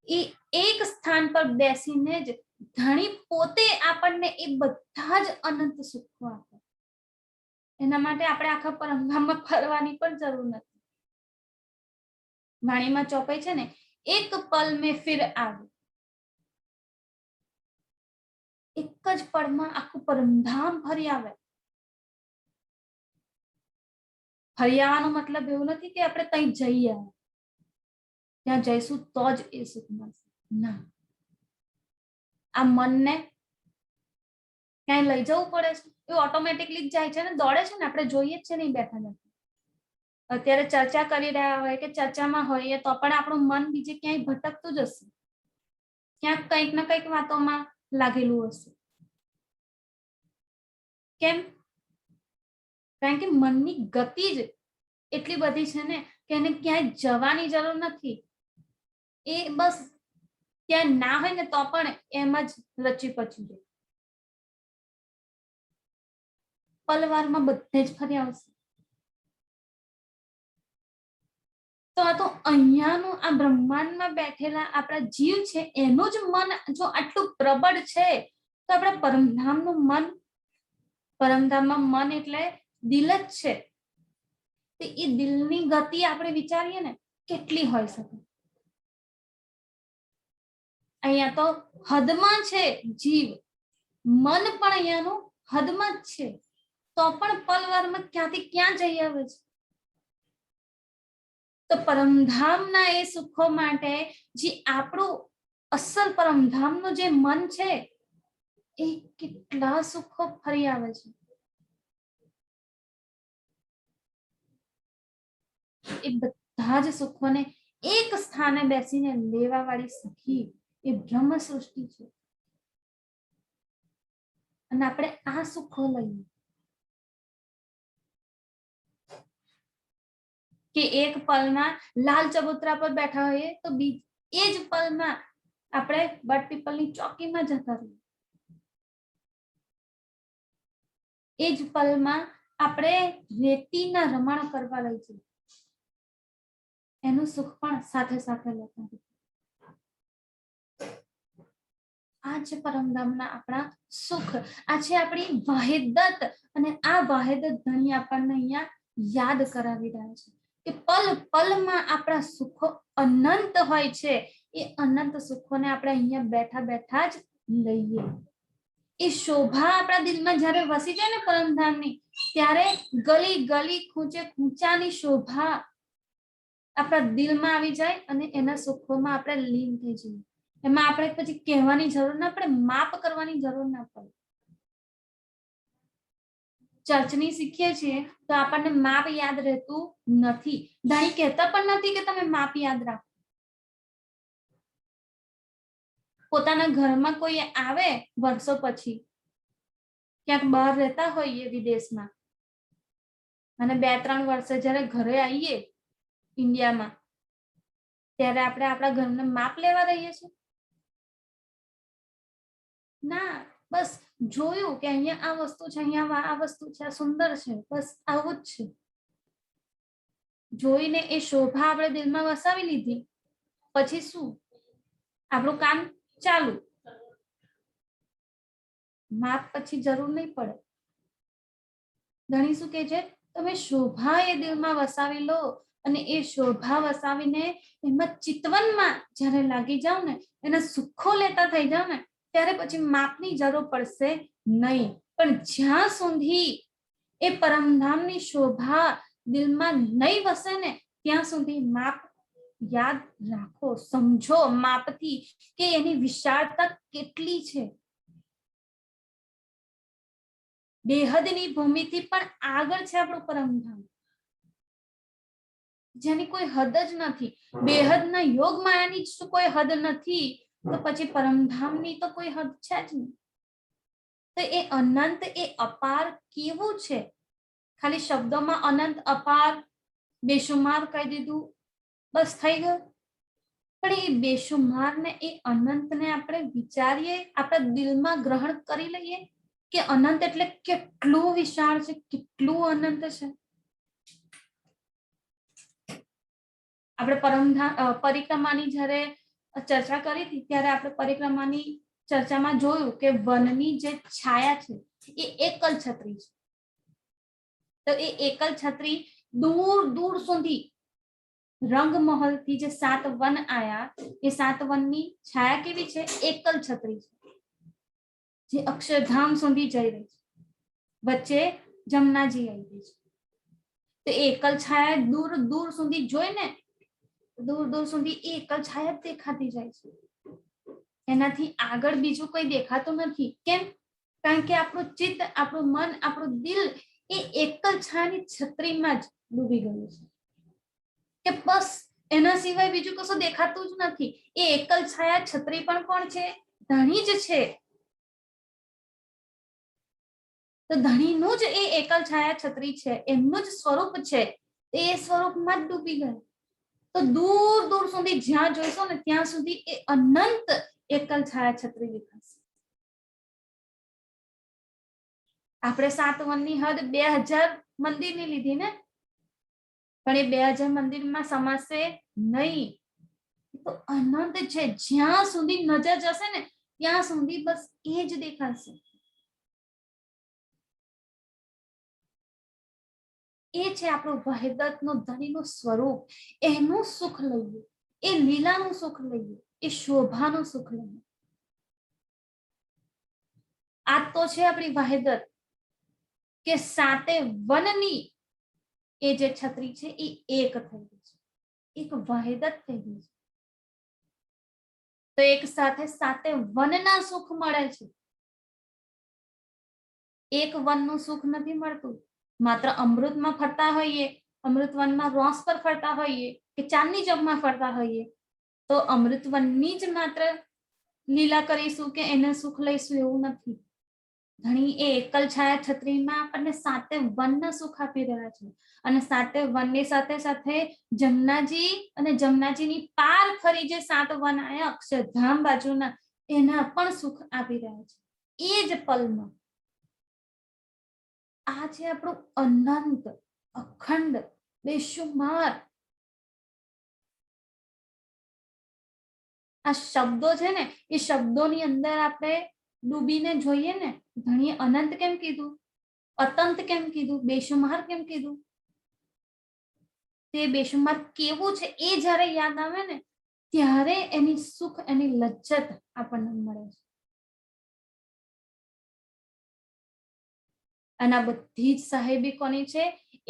એ એક સ્થાન પર બેસીને જ ધણી પોતે આપણને એ બધા જ અનંત સુખો આપે. એના માટે આપણે આખા પરમધામમાં ફરવાની પણ જરૂર નથી. વાણીમાં ચોપાઈ છે ને, એક પલ મેં ફિર આવે. એક જ પળમાં આખું પરમધામ ફરી આવે. ફરી આવવાનો મતલબ એવું નથી કે આપણે ત્યાં જઈએ, ત્યાં જઈશું તો જ એ સુખ મળશે. ના, આ મનને ક્યાંય લઈ જવું પડે છે, એ ઓટોમેટિકલી જાય છે ને, દોડે છે ને, આપણે જોઈએ જ છે નહીં બેઠા બેઠા. અત્યારે ચર્ચા કરી રહ્યા હોય કે ચર્ચામાં હોઈએ તો પણ આપણું મન બીજે ક્યાંય ભટકતું જ હશે. ક્યાંક કંઈક ને કંઈક વાતોમાં લાગેલું હશે. કેમ? કારણ કે મનની ગતિ જ એટલી બધી છે ને કે એને ક્યાંય જવાની જરૂર નથી. એ બસ ક્યાંય ના હોય ને તો પણ એમ જ રચી પચી જાય. પલવારમાં બધે જ ફરી આવશે. તો આ તો અહીંયાનું આ બ્રહ્માંડમાં બેઠેલા આપણા જીવ છે એનું જ મન જો આટલું પ્રબળ છે તો આપણા પરમધામનું મન, પરમધામમાં મન એટલે દિલ જ છે. તો એ દિલની ગતિ આપણે વિચારીએ ને કેટલી હોઈ શકે. અહીંયા તો હદમાં છે જીવ, મન પણ અહીંયાનું હદમાં જ છે, તો પણ પલવારમાં ક્યાંથી ક્યાં જઈ આવે છે. તો પરમધામના એ સુખો માટે જે આપણું અસલ પરમધામનું જે મન છે એ કેટલા સુખો ફરી આવે છે. એ બધા જ સુખોને એક સ્થાને બેસીને લેવા વાળી સખી એ બ્રહ્મ સૃષ્ટિ છે. અને આપણે આ સુખો લઈએ કે એક પલમાં લાલ ચબૂતરા પર બેઠા હોઈએ તો એ જ પલમાં આપણે બટ પીપલની ચોકીમાં જતા રહીએ. એ જ પલમાં આપણે રેતીના રમણ કરવા લઈ જઈએ. એનું સુખ પણ સાથે સાથે લેતા રહીએ. આ છે પરમધામના આપણા સુખ, આ છે આપણી વાહિદત. અને આ વાહિદત ધણી આપણને અહીંયા યાદ કરાવી રહ્યા છે કે પલ પલમાં આપણા સુખો અનંત હોય છે. એ અનંત સુખોને આપણે અહીંયા બેઠા બેઠા જ લઈએ. એ શોભા આપણા દિલમાં જ્યારે વસી જાય ને પરમધામની, ત્યારે ગલી ગલી ખૂંચે ખૂંચાની શોભા આપણા દિલમાં આવી જાય અને એના સુખોમાં આપણે લીન થઈ જઈએ. એમાં આપણે પછી કહેવાની જરૂર ના પડે, માપ કરવાની જરૂર ના પડે. ચર્ચની શીખીએ છીએ તો આપણને માપ યાદ રહેતું નથી. ધણી કહેતા પણ નથી કે તમે માપ યાદ રાખો. પોતાના ઘરમાં કોઈ આવે વર્ષો પછી, ક્યાંક બહાર રહેતા હોઈએ વિદેશમાં, અને 2-3 વર્ષે જયારે ઘરે આવીએ ઇન્ડિયામાં, ત્યારે આપણે આપણા ઘરને માપ લેવા રહીએ છીએ? ના, બસ જોયું કે અહીંયા આ વસ્તુ છે, અહીંયા આ વસ્તુ છે, આ સુંદર છે, બસ આવું જ છે. જોઈને એ શોભા આપણે દિલમાં વસાવી લીધી, પછી શું? આપણું કામ ચાલુ. માપ પછી જરૂર નહીં પડે. ધણી શું કે છે, તમે શોભા એ દિલમાં વસાવી લો અને એ શોભા વસાવીને એમાં ચિતવનમાં જ્યારે લાગી જાવ ને, એના સુખો લેતા થઈ જાવ ને, ત્યારે પછી માપની જરૂર પડશે નહીં. પણ જ્યાં સુધી એ પરમધામની શોભા દિલમાં નહીં વસે ને, ત્યાં સુધી માપ યાદ રાખો, સમજો માપથી કે એની વિશાળતા કેટલી છે. બેહદની ભૂમિથી પણ આગળ છે આપણું પરમધામ, જેની કોઈ હદ જ નથી. બેહદના યોગ માયાની જ કોઈ હદ નથી, તો પછી પરમધામની તો કોઈ હદ છે જ નહીં. તો એ અનંત, એ અપાર કેવું છે? ખાલી શબ્દોમાં અનંત, અપાર, બેશુમાર કહી દીધું, બસ થઈ ગયું. પણ એ બેશુમાર ને એ અનંતને આપણે વિચારીએ, આપણા દિલમાં ગ્રહણ કરી લઈએ કે અનંત એટલે કેટલું વિશાળ છે, કેટલું અનંત છે. આપણે પરિક્રમાની જ્યારે ચર્ચા કરી હતી ત્યારે આપણે પરિક્રમાની ચર્ચામાં જોયું કે વનની જે છાયા છે એ એકલ છત્રી છે. તો એ એકલ છત્રી દૂર દૂર સુધી રંગમહલ થી જે 7 વન આયા, એ 7 વનની છાયા કેવી છે? એકલ છત્રી છે, જે અક્ષરધામ સુધી જઈ રહી છે. વચ્ચે જમનાજી આવી છે. તો એકલ છાયા દૂર દૂર સુધી જોઈને, દૂર દૂર સુધી એકલ છાયા દેખાતી જાય છે. એનાથી આગળ બીજું કોઈ દેખાતું નથી. કેમ? કારણ કે આપણું ચિત્ત, આપણું મન, આપણું દિલ એ એકલ છાયાની છત્રીમાં જ ડૂબી ગયું છે કે બસ એના સિવાય બીજું કશું દેખાતું જ નથી. એ એકલ છાયા છત્રી પણ કોણ છે? ધણી જ છે. તો ધણીનું જ એ એકલ છાયા છત્રી છે, એમનું જ સ્વરૂપ છે. એ સ્વરૂપમાં જ ડૂબી ગયા. તો દૂર દૂર સુધી જ્યાં જોઈશો ને ત્યાં સુધી એ અનંત એકલ છાયા છત્રી દેખાશે. આપણે 7 વનની હદ 2000 મંદિરની લીધી ને, પણ એ 2000 મંદિરમાં સમાશે નહીં. તો અનંત છે, જ્યાં સુધી નજર જશે ને ત્યાં સુધી બસ એ જ દેખાશે. એ છે આપણું વહેદતનું ધણીનું સ્વરૂપ. એનું સુખ લઈએ, એ લીલાનું સુખ લઈએ, એ શોભાનું સુખ લઈએ. આ તો છે આપણી વહેદત, કે 7 વનની એ જે છત્રી છે એ એક થઈ ગઈ છે, એક વહેદત થઈ ગઈ છે. તો એક સાથે 7 વનના સુખ મળે છે. એક વનનું સુખ નથી મળતું. માત્ર અમૃતમાં ફરતા હોઈએ, અમૃતવનમાં રોસ પર ફરતા હોઈએ કે ચાંદની ચોકમાં ફરતા હોઈએ તો અમૃતવનની જ માત્ર લીલા કરીશું કે એને સુખ લઈશું એવું નથી. ધણી એ એકલ છાયા છત્રીમાં આપણને 7 વનના સુખ આપી રહ્યા છે. અને 7 વનની સાથે સાથે જમનાજી અને જમનાજીની પાર ફરી જે 7 વન આયા અક્ષરધામ બાજુના, એના પણ સુખ આપી રહ્યા છે એ જ પલમાં. આ છે આપણું અનંત અખંડ બેશુમાર. આ શબ્દો છે ને એ શબ્દોની અંદર આપણે ડૂબીને જોઈએ ને, ધણીએ અનંત કેમ કીધું, અતંત કેમ કીધું, બેશુમાર કેમ કીધું? તે બેશુમાર કેવું છે એ જ્યારે યાદ આવે ને ત્યારે એની સુખ, એની લજ્જત આપણને મળે છે. અને આ બધી જ સાહેબી કોની છે?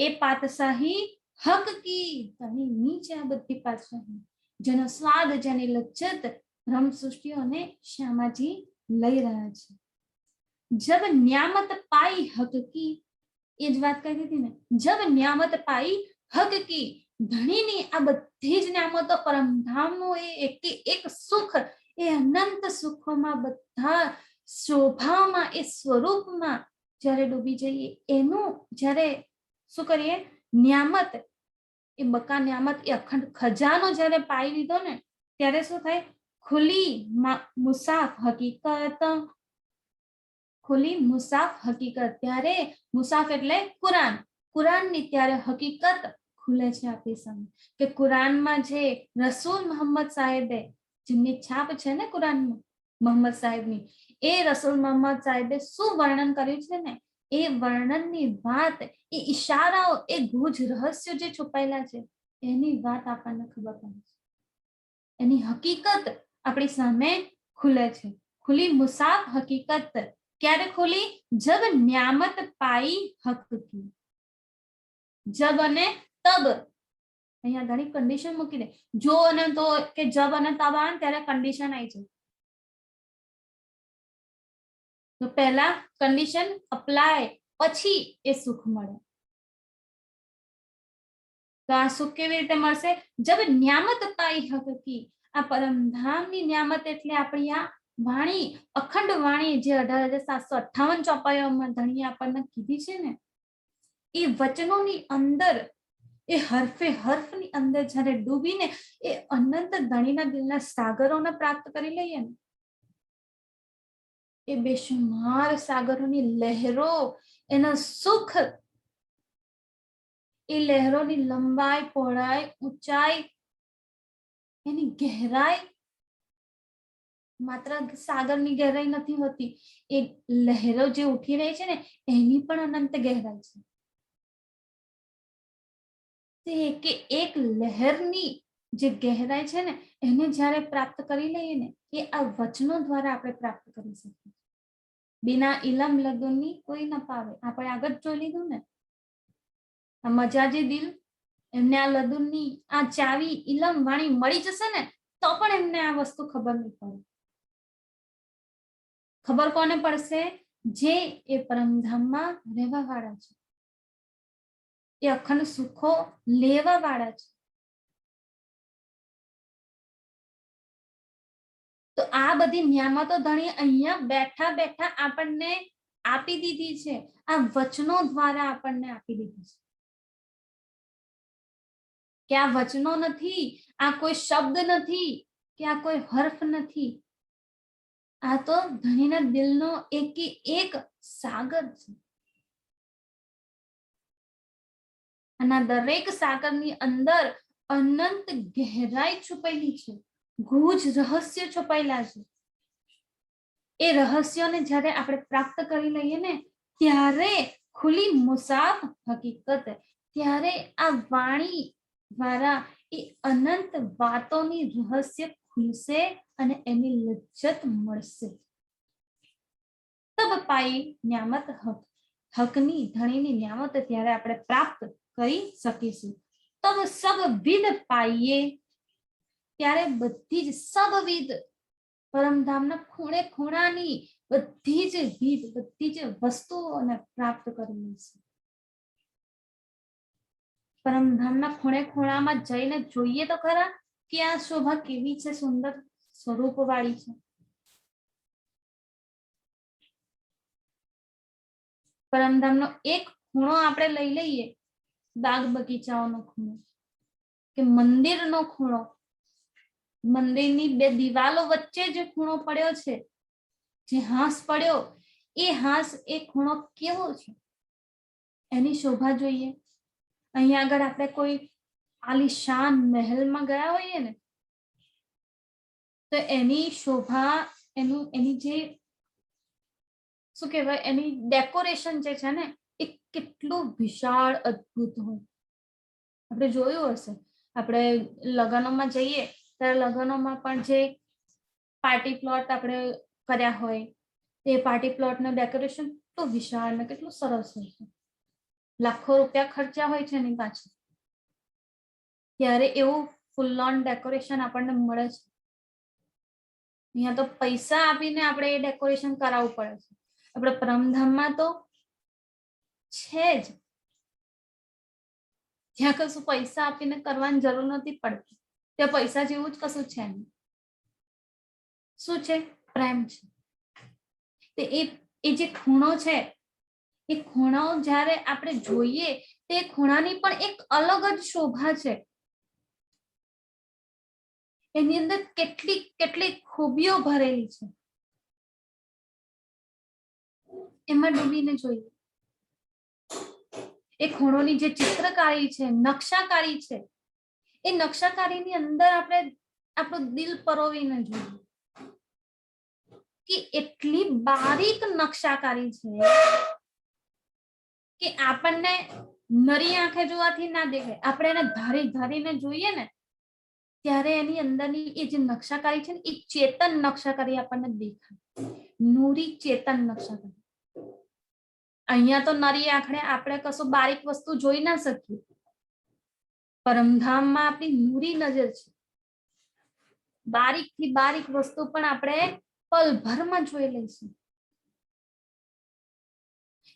એ પાતશાહી હક કી. ધણી નીચે આ બધી પાતશાહી, જેનો સ્વાદ, જેની લજ્જત બ્રહ્મ સૃષ્ટિ અને શ્યામાજી લઈ રહ્યા છે. જબ ન્યામત પાઈ હક કી, એ જ વાત કરી હતી ને, જબ ન્યામત પાઈ હક કી. ધણીની આ બધી જ ન્યામતો પરમધામનું એ એક સુખ, એ અનંત સુખોમાં, બધા શોભામાં, એ સ્વરૂપમાં જ્યારે ડૂબી જઈએ, એનું જ્યારે શું કરીએ, ન્યામત, એ બકા ન્યામત, એ અખંડ ખજાનો જ્યારે પાઈ લીધો ને ત્યારે શું થાય? ખુલી મુસાફ હકીકત. ખુલી મુસાફ હકીકત. ત્યારે મુસાફ એટલે કુરાન, કુરાનની ત્યારે હકીકત ખુલે છે આપણી સામે. કે કુરાનમાં જે રસૂલ મોહમ્મદ સાહેબે, જેમની છાપ છે ને કુરાનમાં મોહમ્મદ સાહેબની, એ રસૂલ મોહમ્મદ સાહેબે શું વર્ણન કર્યું છે ને, એ વર્ણનની વાત, એ ઈશારાઓ, એ ગુજ રહસ્ય જે છુપાયેલા છે એની વાત આપણને ખબર પડે છે. એની હકીકત આપણી સામે ખુલે છે. ખુલી મુસાફ હકીકત. ક્યારે ખુલી? જબ ન્યામત પાઈ હક કી. જબ અને તબ, અહીંયા ઘણી કન્ડિશન મૂકી દે. જો અને તો કે જબ અને તબ આવે ત્યારે કન્ડિશન આવી જાય. તો પહેલા કન્ડિશન અપ્લાય, પછી એ સુખ મળે. તો આ સુખ કેવી રીતે મળશે? જબ ન્યામત પાઈ હક કી. આ પરમધામની ન્યામત એટલે આપણી આ વાણી, અખંડ વાણી, જે 18,758 ચોપાઈઓમાં ધણીએ આપણને કીધી છે ને, એ વચનોની અંદર, એ હરફે હર્ફની અંદર જ્યારે ડૂબીને એ અનંત ધણીના દિલના સાગરોને પ્રાપ્ત કરી લઈએ ને, એ બેશુમાર સાગરોની લહેરો, એના સુખ, એ લહેરોની લંબાઈ, પહોળાઈ, ઊંચાઈ, એની ગહેરાઈ, માત્ર સાગરની ગહેરાઈ નથી હોતી, એ લહેરો જે ઉઠી રહી છે ને એની પણ અનંત ગહેરાઈ છે. કે એક લહેરની જે ગહેરાઈ છે ને એને જ્યારે પ્રાપ્ત કરી લઈએ ને, એ આ વચનો દ્વારા આપણે પ્રાપ્ત કરી શકીએ. બિના ઇલમ લદુની કોઈ ન પાવે. આપણે આગળ જોઈ લીધું ને, આ મજાજી દિલ, એમને આ લદુનની આ ચાવી, ઇલમ વાણી મળી જશે ને તો પણ એમને આ વસ્તુ ખબર નહીં પડે. ખબર કોને પડશે? જે એ પરમધામમાં રહેવા વાળા છે, એ અખંડ સુખો લેવા વાળા છે. તો આ બધી નિયામતો ધણી અહીંયા બેઠા બેઠા આપણને આપી દીધી છે, આ વચનો દ્વારા આપણને આપી દીધી છે. કે આ વચનો નથી, આ કોઈ શબ્દ નથી, કે આ કોઈ હર્ફ નથી, આ તો ધણીના દિલનો એક સાગર છે. અને દરેક સાગરની અંદર અનંત ગહેરાઈ છુપાયેલી છે, ગુજ રહસ્ય છુપાયેલા છે. એ રહસ્યોને જ્યારે આપણે પ્રાપ્ત કરી લઈએ ને ત્યારે ખુલી મુસાફ હકીકત, ત્યારે આ વાણી દ્વારા એ અનંત વાતોની રહસ્ય ખુલશે અને એની લજ્જત મળશે. તબ પાઈ ન્યામત હક, હકની ધણીની ન્યામત ત્યારે આપણે પ્રાપ્ત કરી શકીશું. તબ સબ વિધ પાઈએ, ત્યારે બધી જ સબવિધ પરમધામના ખૂણે ખૂણાની બધી જ વસ્તુઓને પ્રાપ્ત કરી લઈશું. પરમધામના ખૂણે ખૂણામાં જઈને જોઈએ તો ખરા કે આ શોભા કેવી છે, સુંદર સ્વરૂપ વાળી છે. પરમધામનો એક ખૂણો આપણે લઈ લઈએ, બાગ બગીચાઓનો ખૂણો કે મંદિરનો ખૂણો, મંદિરની બે દિવાલો વચ્ચે જે ખૂણો પડ્યો છે, જે હાંસ પડ્યો, એ હાંસ એ ખૂણો કેવો છે, એની શોભા જોઈએ. અહીંયા આગળ આપણે કોઈ આલિશાન મહેલમાં ગયા હોઈએ ને તો એની શોભા, એની જે શું કહેવાય, એની ડેકોરેશન જે છે ને એ કેટલું વિશાળ અદ્ભુત હોય. આપણે જોયું હશે, આપણે લગ્નોમાં જઈએ ત્યારે લગ્નોમાં પણ જે પાર્ટી પ્લોટ આપણે કર્યા હોય એ પાર્ટી પ્લોટનું ડેકોરેશન તો વિશાળ ને કેટલું સરસ હોય છે, લાખો રૂપિયા ખર્ચા હોય છે એની પાછળ, ત્યારે એવું ફૂલ ઓન ડેકોરેશન આપણને મળે છે. અહીંયા તો પૈસા આપીને આપણે એ ડેકોરેશન કરાવવું પડે છે. આપણે પરમધામમાં તો છે જ, ત્યાં કશું પૈસા આપીને કરવાની જરૂર નથી પડતી, ત્યાં પૈસા જેવું જ કશું છે નહીં. શું છે? પ્રેમ છે. તે એ જે ખૂણો છે, એ ખૂણો જ્યારે આપણે જોઈએ તે ખૂણાની પણ એક અલગ જ શોભા છે. એની અંદર કેટલી ખૂબીઓ ભરેલી છે, એમાં ડૂબીને જોઈએ. એ ખૂણોની જે ચિત્રકારી છે, નકશાકારી છે, એ નકશાકારીની અંદર આપણે આપણું દિલ પરોવીને જોઈએ કે એટલી બારીક નકશાકારી છે કે આપણને નરી આંખે જોવાથી ના દેખાય. આપણે એને ધારીને જોઈએ ને ત્યારે એની અંદરની એ જે નકશાકારી છે ને એ ચેતન નકશાકારી આપણને દેખાય, નૂરી ચેતન નકશાકારી. અહીંયા તો નરી આંખે આપણે કશું બારીક વસ્તુ જોઈ ના શકીએ, પરમધામમાં આપણી નૂરી નજર છે, બારીક થી બારીક વસ્તુ પણ આપણે પલભરમાં જોઈ લઈશું.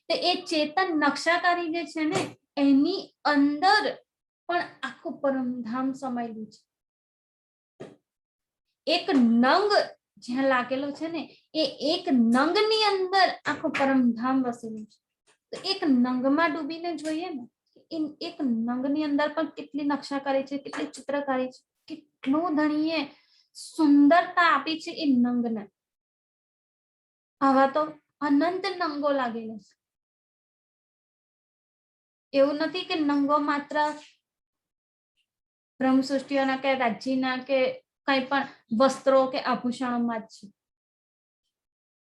તો એ ચેતન નકશાકારી જે છે ને એની અંદર પણ આખું પરમધામ સમાયેલું છે. એક નંગ જ્યાં લાગેલો છે ને એ એક નંગની અંદર આખું પરમધામ વસેલું છે. તો એક નંગમાં ડૂબીને જોઈએ ને, એક નંગની અંદર પણ કેટલી નકશાકારી છે, કેટલી ચિત્રકારી છે, કેટલું ધણીએ સુંદરતા આપી છે એ નંગને. આવા તો અનંત નંગો લાગેલા છે. એવું નથી કે નંગો માત્ર બ્રહ્મ સૃષ્ટિઓના કે રાજ્યના કે કઈ પણ વસ્ત્રો કે આભૂષણોમાં જ છે.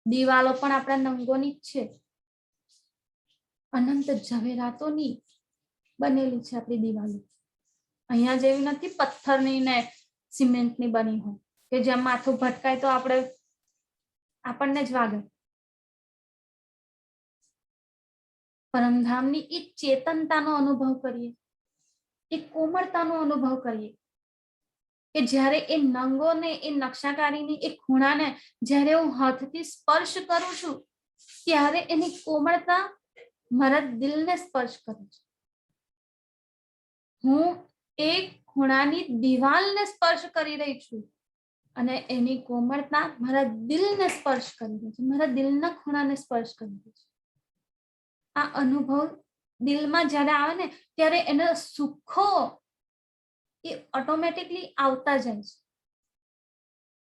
દિવાલો પણ આપણા નંગોની જ છે, અનંત ઝવેરાતોની બનેલી છે આપણી દિવાલો. અહીંયા જેવી નથી પથ્થરની ને સિમેન્ટની બની હોય કે જ્યાં માથું ભટકાય તો આપણને જ વાગે. પરમધામની એ ચેતનતાનો અનુભવ કરીએ, એ કોમળતાનો અનુભવ કરીએ કે જ્યારે એ નંગોને, એ નકશાકારીની એ ખૂણાને જ્યારે હું હાથથી સ્પર્શ કરું છું ત્યારે એની કોમળતા મારા દિલને સ્પર્શ કરે છે. હું એ ખૂણાની દિવાલને સ્પર્શ કરી રહી છું અને એની કોમળતા મારા દિલને સ્પર્શ કરી દે છે, મારા દિલના ખૂણાને સ્પર્શ કરી દે છે. આ અનુભવ દિલમાં જ્યારે આવે ને ત્યારે એના સુખો એ ઓટોમેટિકલી આવતા જાય છે.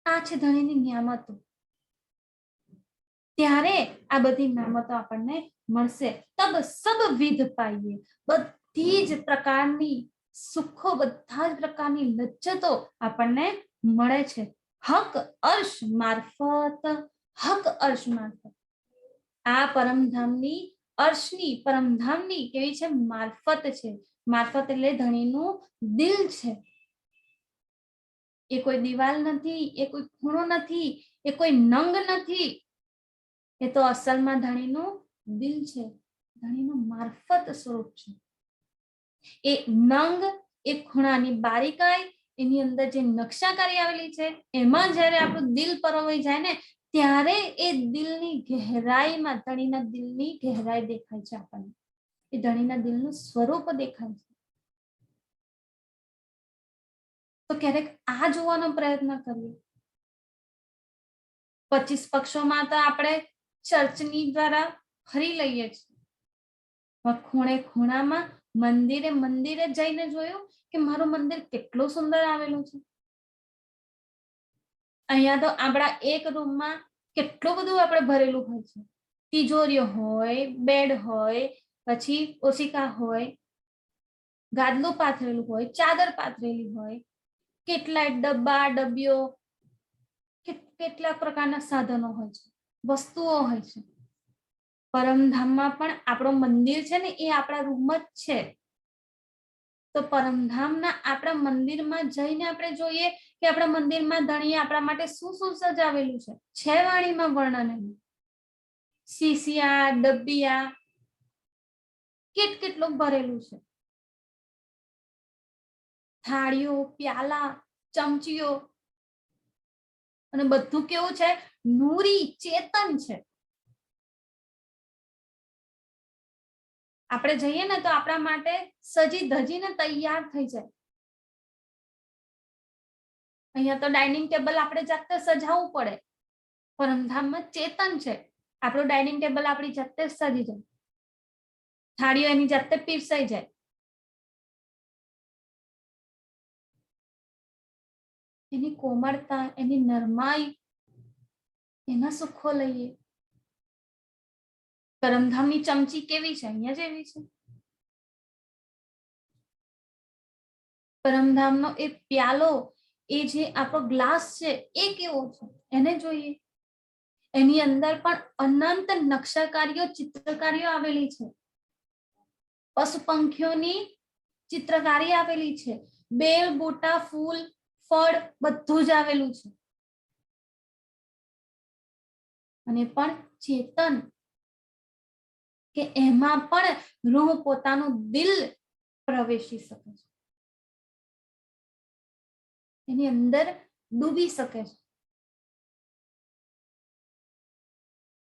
આ છે ધણીની નિયામતો. ત્યારે આ બધી નિયામતો આપણને મળશે. તબ સબ વિધ પાઈએ, બધી જ પ્રકારની સુખો, બધા જ પ્રકારની લજ્જતો આપણને મળે છે. હક અર્શ મારફત, હક અર્શ મારફત. આ પરમધામની અર્શની, પરમધામની કેવી છે? મારફત છે. મારફત એટલે ધણીનું દિલ છે. એ કોઈ દિવાલ નથી, એ કોઈ ખૂણો નથી, એ કોઈ નંગ નથી. એ તો અસલમાં ધણીનું દિલ છે, ધણીનું મારફત સ્વરૂપ છે. એ નંગ, એ ખૂણાની બારીકાઈ, એની અંદર જે નકશાકારી આવેલી છે, એમાં જ્યારે આપણું દિલ પરોવાઈ જાય ને ત્યારે એ દિલની ગહેરાઈમાં, ધણીના દિલની ગહેરાઈ દેખાય છે આપણને. એ ધણીના દિલનું સ્વરૂપ દેખાય છે. તો ક્યારેક આ જોવાનો પ્રયત્ન કરીએ. 25 પક્ષોમાં તો આપણે ચર્ચની દ્વારા ફરી લઈએ છીએ. ખૂણે ખૂણામાં, મંદિરે મંદિરે જઈને જોયું કે મારું મંદિર કેટલું સુંદર આવેલું છે. અહીંયા તો આપણા એક રૂમમાં કેટલું બધું આપણે ભરેલું હોય છે. તિજોરીઓ હોય, બેડ હોય, પછી ઓશિકા હોય, ગાદલું પાથરેલું હોય, ચાદર પાથરેલી હોય, કેટલાય ડબ્બા ડબ્બીઓ, કેટલા પ્રકારના સાધનો હોય છે, વસ્તુઓ હોય છે. પરમધામમાં પણ આપણું મંદિર છે ને એ આપણા રૂમ જ છે. તો પરમધામના આપણા મંદિરમાં જઈને આપણે જોઈએ કે આપણા મંદિરમાં ધણીએ આપણા માટે શું શું સજાવેલું છે વાણીમાં વર્ણન. શીશિયા, ડબ્બિયા, કેટલું ભરેલું છે. થાળીઓ, પ્યાલા, ચમચીઓ, અને બધું કેવું છે? નૂરી, ચેતન છે. આપણે જઈએ ને તો આપણા માટે સજી ધજીને તૈયાર થઈ જાય. અહીંયા તો ડાઇનિંગ ટેબલ આપણે જાતે સજાવવું પડે. પરમધામમાં ચેતન છે. આપણું ડાઇનિંગ ટેબલ આપણી જાતે સજી જાય, થાળીઓ એની જાતે પીરસાઈ જાય. એની કોમળતા, એની નરમાઈ, એના સુખો લઈએ. પરમધામની ચમચી કેવી છે? અહીંયા જેવી છે. પરમધામનો એ પ્યાલો, એ જે આપણો ગ્લાસ છે એ કેવો છે એને જોઈએ. એની અંદર પણ અનંત નકશાકારીઓ, ચિત્રકારીઓ આવેલી છે. પશુ પંખીઓની ચિત્રકારી આવેલી છે. બેલ, બુટા, ફૂલ, ફળ બધું જ આવેલું છે. અને પણ ચેતન, કે એમાં પણ રૂહ પોતાનું દિલ પ્રવેશી શકે છે, એની અંદર ડૂબી શકે છે.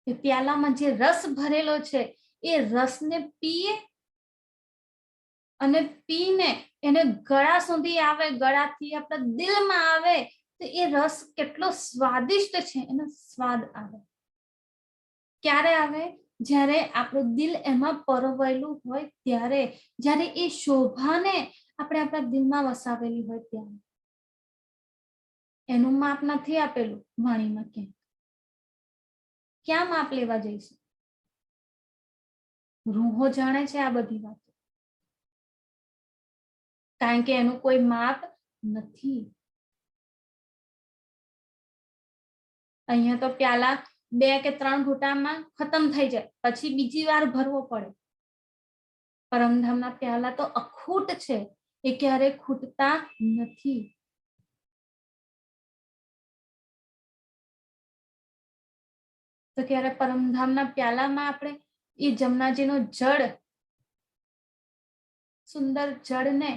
એ પ્યાલામાં જે રસ ભરેલો છે એ રસને પીએ અને પીને એને ગળા સુધી આવે, ગળાથી આપણા દિલમાં આવે તો એ રસ કેટલો સ્વાદિષ્ટ છે, એનો સ્વાદ આવે. ક્યારે આવે? જ્યારે આપણું દિલ એમાં પરોવાયેલું હોય ત્યારે, જ્યારે એ શોભાને આપણે આપણા દિલમાં વસાવેલી હોય ત્યારે. એનું માપ નથી આપેલું વાણીમાં. ક્યાં માપ લેવા જઈશું? રૂહો જાણે છે આ બધી વાત, કારણ કે એનું કોઈ માપ નથી. અહીંયા તો પ્યાલા 2 કે 3 ઘૂંટામાં ખતમ થઈ જાય, પછી બીજી વાર ભરવો પડે. પરમધામના પ્યાલા તો અખૂટ છે, એ ક્યારે ખૂટતા નથી. તો ક્યારે પરમધામના પ્યાલામાં આપણે એ જમનાજીનો જળ, સુંદર જળને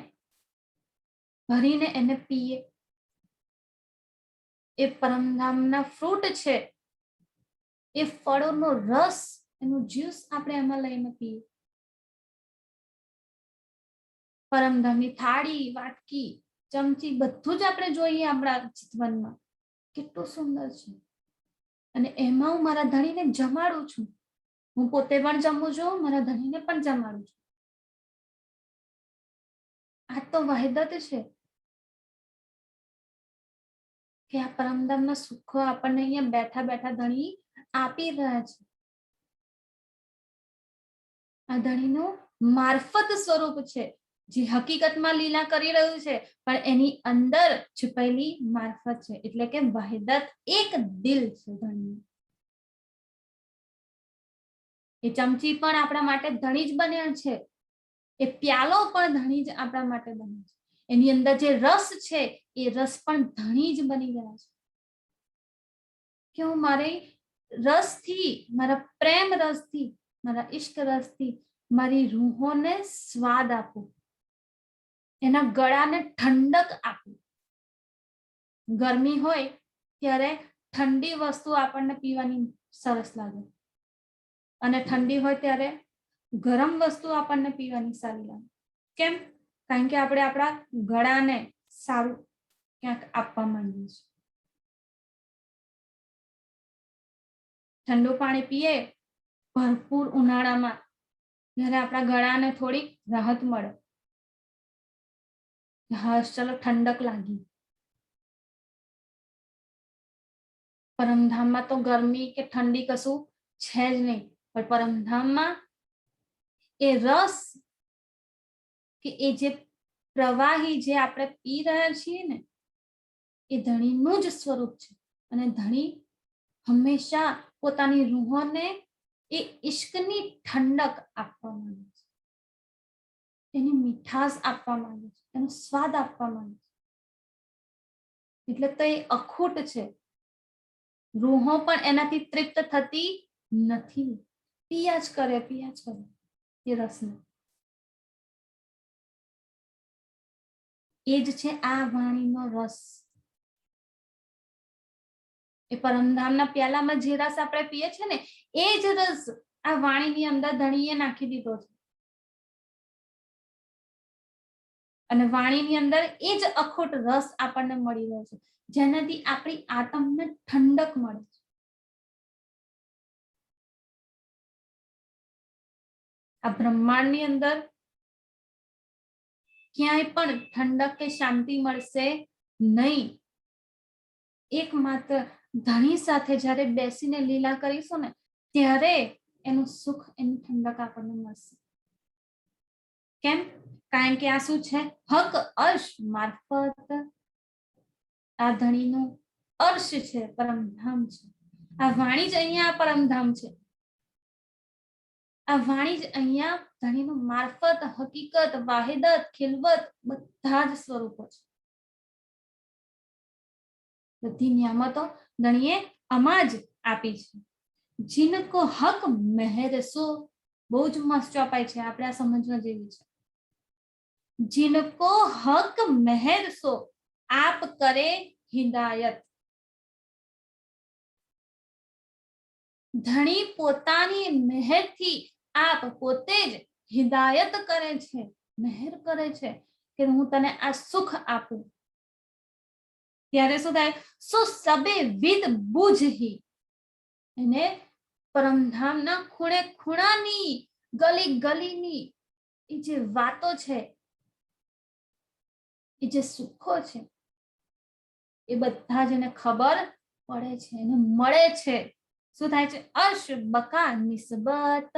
ભરીને એને પીએ. એ પરમધામના ફ્રૂટ છે, એ ફળોનો રસ, એનું જ્યુસ આપણે એમાં લઈને પીએ. પરમધામની થાળી, વાટકી, ચમચી બધું જ આપણે જોઈએ આપણા જીવનમાં. કેટલું સુંદર છે. અને એમાં હું મારા ધણીને જમાડું છું. હું પોતે પણ જમું છું, મારા ધણીને પણ જમાડું છું. આ તો વહેદત છે કે આ પરમધામના સુખો આપણને અહીંયા બેઠા બેઠા ધણી આપી રહ્યા છે. આ ધણીનું મારફત સ્વરૂપ છે, જે હકીકતમાં લીલા કરી રહ્યું છે, પણ એની અંદર છુપાયેલી મારફત છે. એટલે કે વહેદત એક દિલ છે ધણી. એ ચમચી પણ આપણા માટે ધણી જ બન્યા છે, એ પ્યાલો પણ ધણી જ આપણા માટે બન્યો છે. એની અંદર જે રસ છે એ રસ પણ ધણી જ બની ગયા છે. કે હું મારી રસથી, મારા પ્રેમ રસથી, મારા ઈશ્ક રસથી મારી રૂહોને સ્વાદ આપું, એના ગળાને ઠંડક આપું. ગરમી હોય ત્યારે ઠંડી વસ્તુ આપણને પીવાની સરસ લાગે, અને ઠંડી હોય ત્યારે ગરમ વસ્તુ આપણને પીવાની સારી લાગે. કેમ? કારણ કે આપણે આપણા ગળાને સારું ક્યાંક આપવા માંગીએ છીએ. ઠંડુ પાણી પીએ ભરપૂર ઉનાળામાં, ત્યારે આપણા ગળાને થોડીક રાહત મળે. હા ચલો ઠંડક લાગી. પરમધામમાં તો ગરમી કે ઠંડી કશું છે જ નહીં, પણ પરમધામમાં એ રસ કે એ જે પ્રવાહી જે આપણે પી રહ્યા છીએ ને, એ ધણીનું જ સ્વરૂપ છે. અને ધણી હંમેશા પોતાની રૂહોને એ ઈશ્કની ઠંડક આપવા માંગે છે, એની મીઠાશ આપવા માંગે છે, એનો સ્વાદ આપવા માંગે છે. એટલે તો એ અખૂટ છે. રૂહો પણ એનાથી તૃપ્ત થતી નથી, પિયા જ કરે એ રસને. એ જ છે આ વાણીનો રસ. એ પરમધામના પ્યાલામાં જે રસ આપણે પીએ છીએ ને, એ જ રસ આ વાણીની અંદર ધણીએ નાખી દીધો છે. અને વાણીની અંદર એ જ અખૂટ રસ આપણને મળી રહ્યો છે, જેનાથી આપણી આત્મને ઠંડક મળે છે. આ બ્રહ્માંડની અંદર ક્યાંય પણ ઠંડક કે શાંતિ મળશે નહીં. એકમાત્ર ધણી સાથે જ્યારે બેસીને લીલા કરીશું ને, ત્યારે એનું સુખ, એની ઠંડક આપણને મળશે. કેમ? કારણ કે આ શું છે? હક અર્શ મારફત. આ ધણીનું અર્શ છે, પરમધામ છે. આ વાણી જ અહીંયા પરમધામ છે. આ વાણી જ અહીંયા ધણીનું મારફત, હકીકત, વાહિદત, ખિલવત બધા જ સ્વરૂપો છે. બધી નિયામતો ધણીએ આમાં જ આપી છે. જીनको હક મહેર સો, બહુ જ મસ્ત ચોપાઈ છે, આપણે આ સમજવા જેવી છે. जिनको हक मेहर सो आप करे हिदायत. ધણી પોતાની મહેરથી આપ પોતે જ હિદાયત કરે છે, મહેર કરે છે કે હું તને આ સુખ આપું. ત્યારે શું થાય? સો સબે વિદ બુઝહી. એને પરમધામના ખૂણે ખૂણાની, ગલી ગલીની એ જે વાતો છે, એ જે સુખો છે, એ બધા જ એને ખબર પડે છે, એને મળે છે. શું થાય છે? અર્શ બકા નિસ્બત.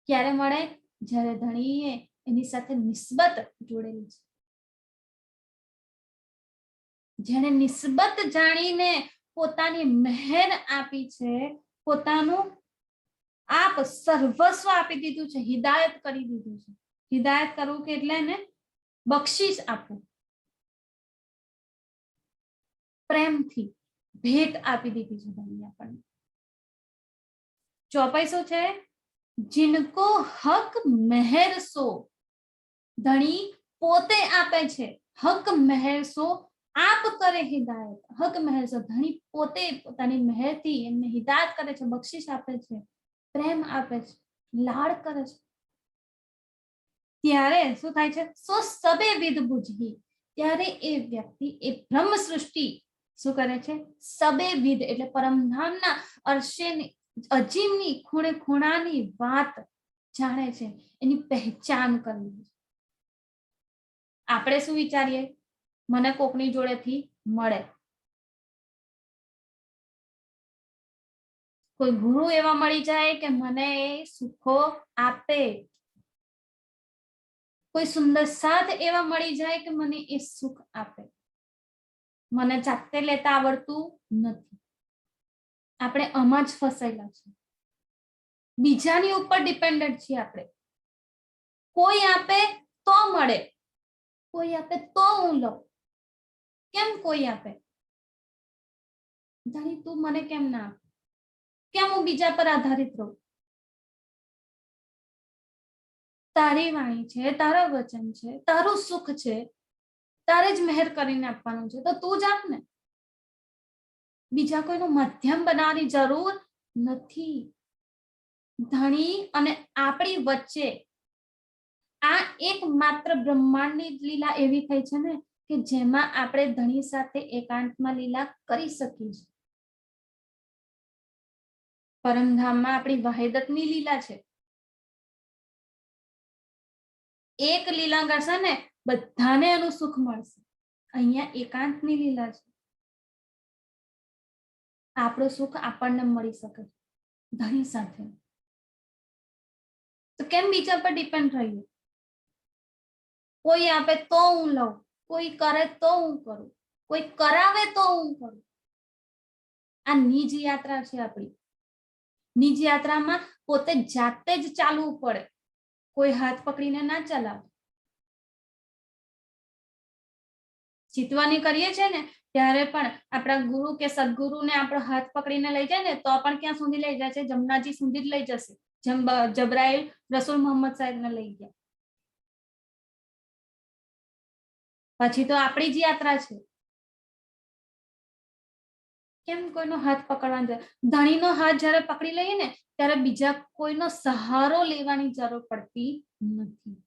ક્યારે મળે? જ્યારે ધણીએ એની સાથે નિસ્બત જોડેલી છે. જેને નિસ્બત જાણીને પોતાની મહેર આપી છે, પોતાનું આપ સર્વસ્વ આપી દીધું છે, હિદાયત કરી દીધું છે. હિદાયત કરવું કે એટલે એને બક્ષિસ આપવું, પ્રેમથી ભેટ આપી દીધી છે ધણી આપણને. ચોપાઈ શું છે? જીनको હક મહેર સો. ધણી પોતે આપે છે. હક મહેર સો આપ કરે હિદાયત. હક મહેર સો, ધણી પોતે પોતાની મહેરથી એમને હિદાયત કરે છે, બક્ષિસ આપે છે, પ્રેમ આપે છે, લાડ કરે છે. ત્યારે શું થાય છે? સો સબે વિદ બુઝહી. ત્યારે એ વ્યક્તિ, એ બ્રહ્મ સૃષ્ટિ શું કરે છે? સબે વિધ એટલે પરમધામના અર્શેની અજીમની ખૂણે ખૂણાની વાત જાણે છે, એની પહેચાન કરવી. આપણે શું વિચારીએ? મને કોકની જોડેથી મળે, કોઈ ગુરુ એવા મળી જાય કે મને એ સુખો આપે, કોઈ સુંદર સાથ એવા મળી જાય કે મને એ સુખ આપે. મને જાતે લેતા આવડતું નથી. આપણે આમાં જ ફસાયેલા છે, બીજાની ઉપર ડિપેન્ડન્ટ છીએ આપણે. કોઈ આપે તો મળે, કોઈ આપે તો હું લઉં. કેમ કોઈ આપે? ધણી તું મને કેમ ના આપે? કેમ હું બીજા પર આધારિત રહું? તારી વાણી છે, તારા વચન છે, તારું સુખ છે, તારે જ મહેર કરીને આપવાનું છે, તો તું જ આપ ને. બીજા કોઈનું માધ્યમ બનાવવાની જરૂર નથી. ધણી અને આપણી વચ્ચે આ એક માત્ર બ્રહ્માંડની લીલા એવી થઈ છે ને કે જેમાં આપણે ધણી સાથે એકાંતમાં લીલા કરી શકીએ છીએ. પરમધામમાં આપણી વહેદતની લીલા છે. એક લીલા કરશે ને બધાને એનું સુખ મળશે. અહીંયા એકાંતની લીલા છે. આપણું સુખ આપણને મળી શકે ધણી સાથે. તો કેમ બીજા પર ડિપેન્ડ રહીએ? કોઈ આપે તો હું લઉં, કોઈ કરે તો હું કરું, કોઈ કરાવે તો હું કરું. આ નિજ યાત્રા છે આપણી. નિજ યાત્રામાં પોતે જાતે જ ચાલવું પડે, કોઈ હાથ પકડીને ના ચલાવે. ચિતવાની કરીએ છીએ ને ત્યારે પણ આપણા ગુરુ કે સદગુરુને આપણો હાથ પકડીને લઈ જાય ને તો પણ ક્યાં સુધી લઈ જાય છે? જમનાજી સુધી જ લઈ જશે, જેમ જબરાઈલ રસૂલ મોહમ્મદ સાહેબને લઈ ગયા. પછી તો આપણી જ યાત્રા છે. કેમ કોઈનો હાથ પકડવાનો? ધણીનો હાથ જયારે પકડી લઈએ ને ત્યારે બીજા કોઈનો સહારો લેવાની જરૂર પડતી નથી.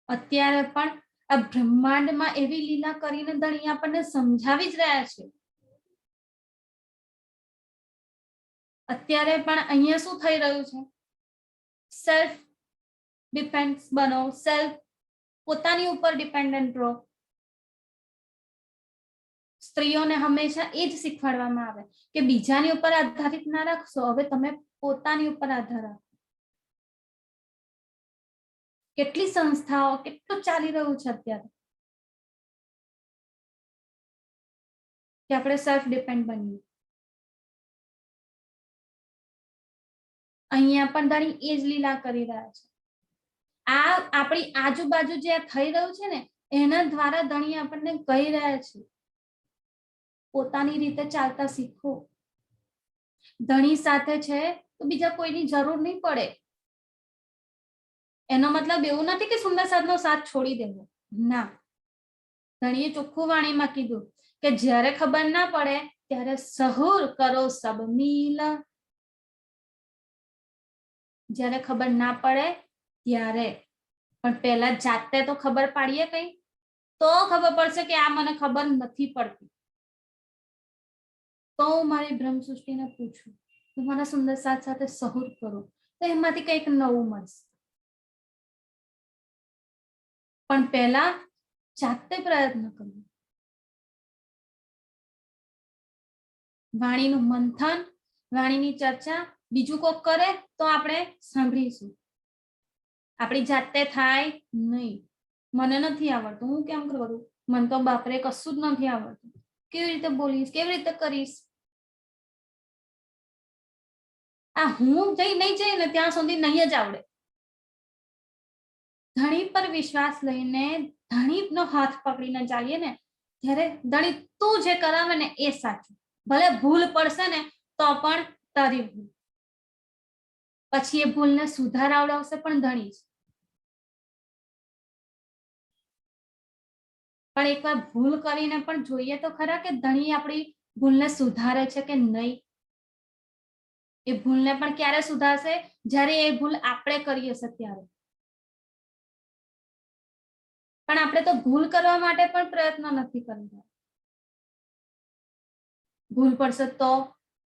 અત્યારે પણ આ બ્રહ્માંડમાં એવી લીલા કરીને ધણી આપણને સમજાવી જ રહ્યા છે. અત્યારે પણ અહીંયા શું થઈ રહ્યું છે? સેલ્ફ ડિપેન્ડ બનો, સેલ્ફ પોતાની ઉપર ડિપેન્ડન્ટ રહો. સ્ત્રીઓને હંમેશા એ જ શીખવાડવામાં આવે કે બીજાની ઉપર આધારિત ના રાખશો, હવે તમે પોતાની ઉપર આધાર રાખો. કેટલી સંસ્થાઓ, કેટલું ચાલી રહ્યું છે અત્યારે કે આપણે સેલ્ફ ડિપેન્ડ બનીએ. અહીંયા પણ ધણી એ જ લીલા કરી રહ્યા છે. આ આપણી આજુબાજુ જે થઈ રહ્યું છે ને એના દ્વારા ધણી આપણને કહી રહ્યા છે પોતાની રીતે ચાલતા શીખો. ધણી સાથે છે તો બીજા કોઈની જરૂર નહીં પડે. એનો મતલબ એવું નથી કે સુંદર સાધનો સાથ છોડી દેવો, ના. ધણીએ ચોખ્ખું વાણીમાં કીધું કે જ્યારે ખબર ના પડે ત્યારે સહુર કરો સબ મિલ. જ્યારે ખબર ના પડે ત્યારે, પણ પહેલા જાતે તો ખબર પાડીએ કઈ, તો ખબર પડશે કે આ મને ખબર નથી પડતી. તો હું મારી બ્રહ્મ સૃષ્ટિને પૂછું, તમારા સુંદર સાથ સાથે સહુર કરો, તો એમાંથી કંઈક નવું મળશે. પણ પહેલા જાતે પ્રયત્ન કરવો. વાણીનું મંથન, વાણીની ચર્ચા બીજું કોક કરે તો આપણે સાંભળીશું. આપણી જાતે થાય નહીં. મને નથી આવડતું, હું કેમ કરું? મને તો બાપરે કશું જ નથી આવડતું. કેવી રીતે બોલીશ, કેવી રીતે કરીશ? આ હું નહીં જઈ ને ત્યાં સુધી નહીં જ આવડે. ધણી પર વિશ્વાસ લઈને ધણીનો હાથ પકડીને ચાલીએ ને ત્યારે ધણી તું જે કરાવે ને એ સાચું. ભલે ભૂલ પડશે ને તો પણ તારી ભૂલ. પછી એ ભૂલને સુધારાવડાવશે પણ ધણી જ. પણ એકવાર ભૂલ કરીને પણ જોઈએ તો ખરા કે ધણી આપણી ભૂલને સુધારે છે કે નહીં. એ ભૂલને પણ ક્યારે સુધારશે? જ્યારે એ ભૂલ આપણે કરી હશે ત્યારે. પણ આપણે તો ભૂલ કરવા માટે પણ પ્રયત્ન નથી કરતા. ભૂલ પડશે તો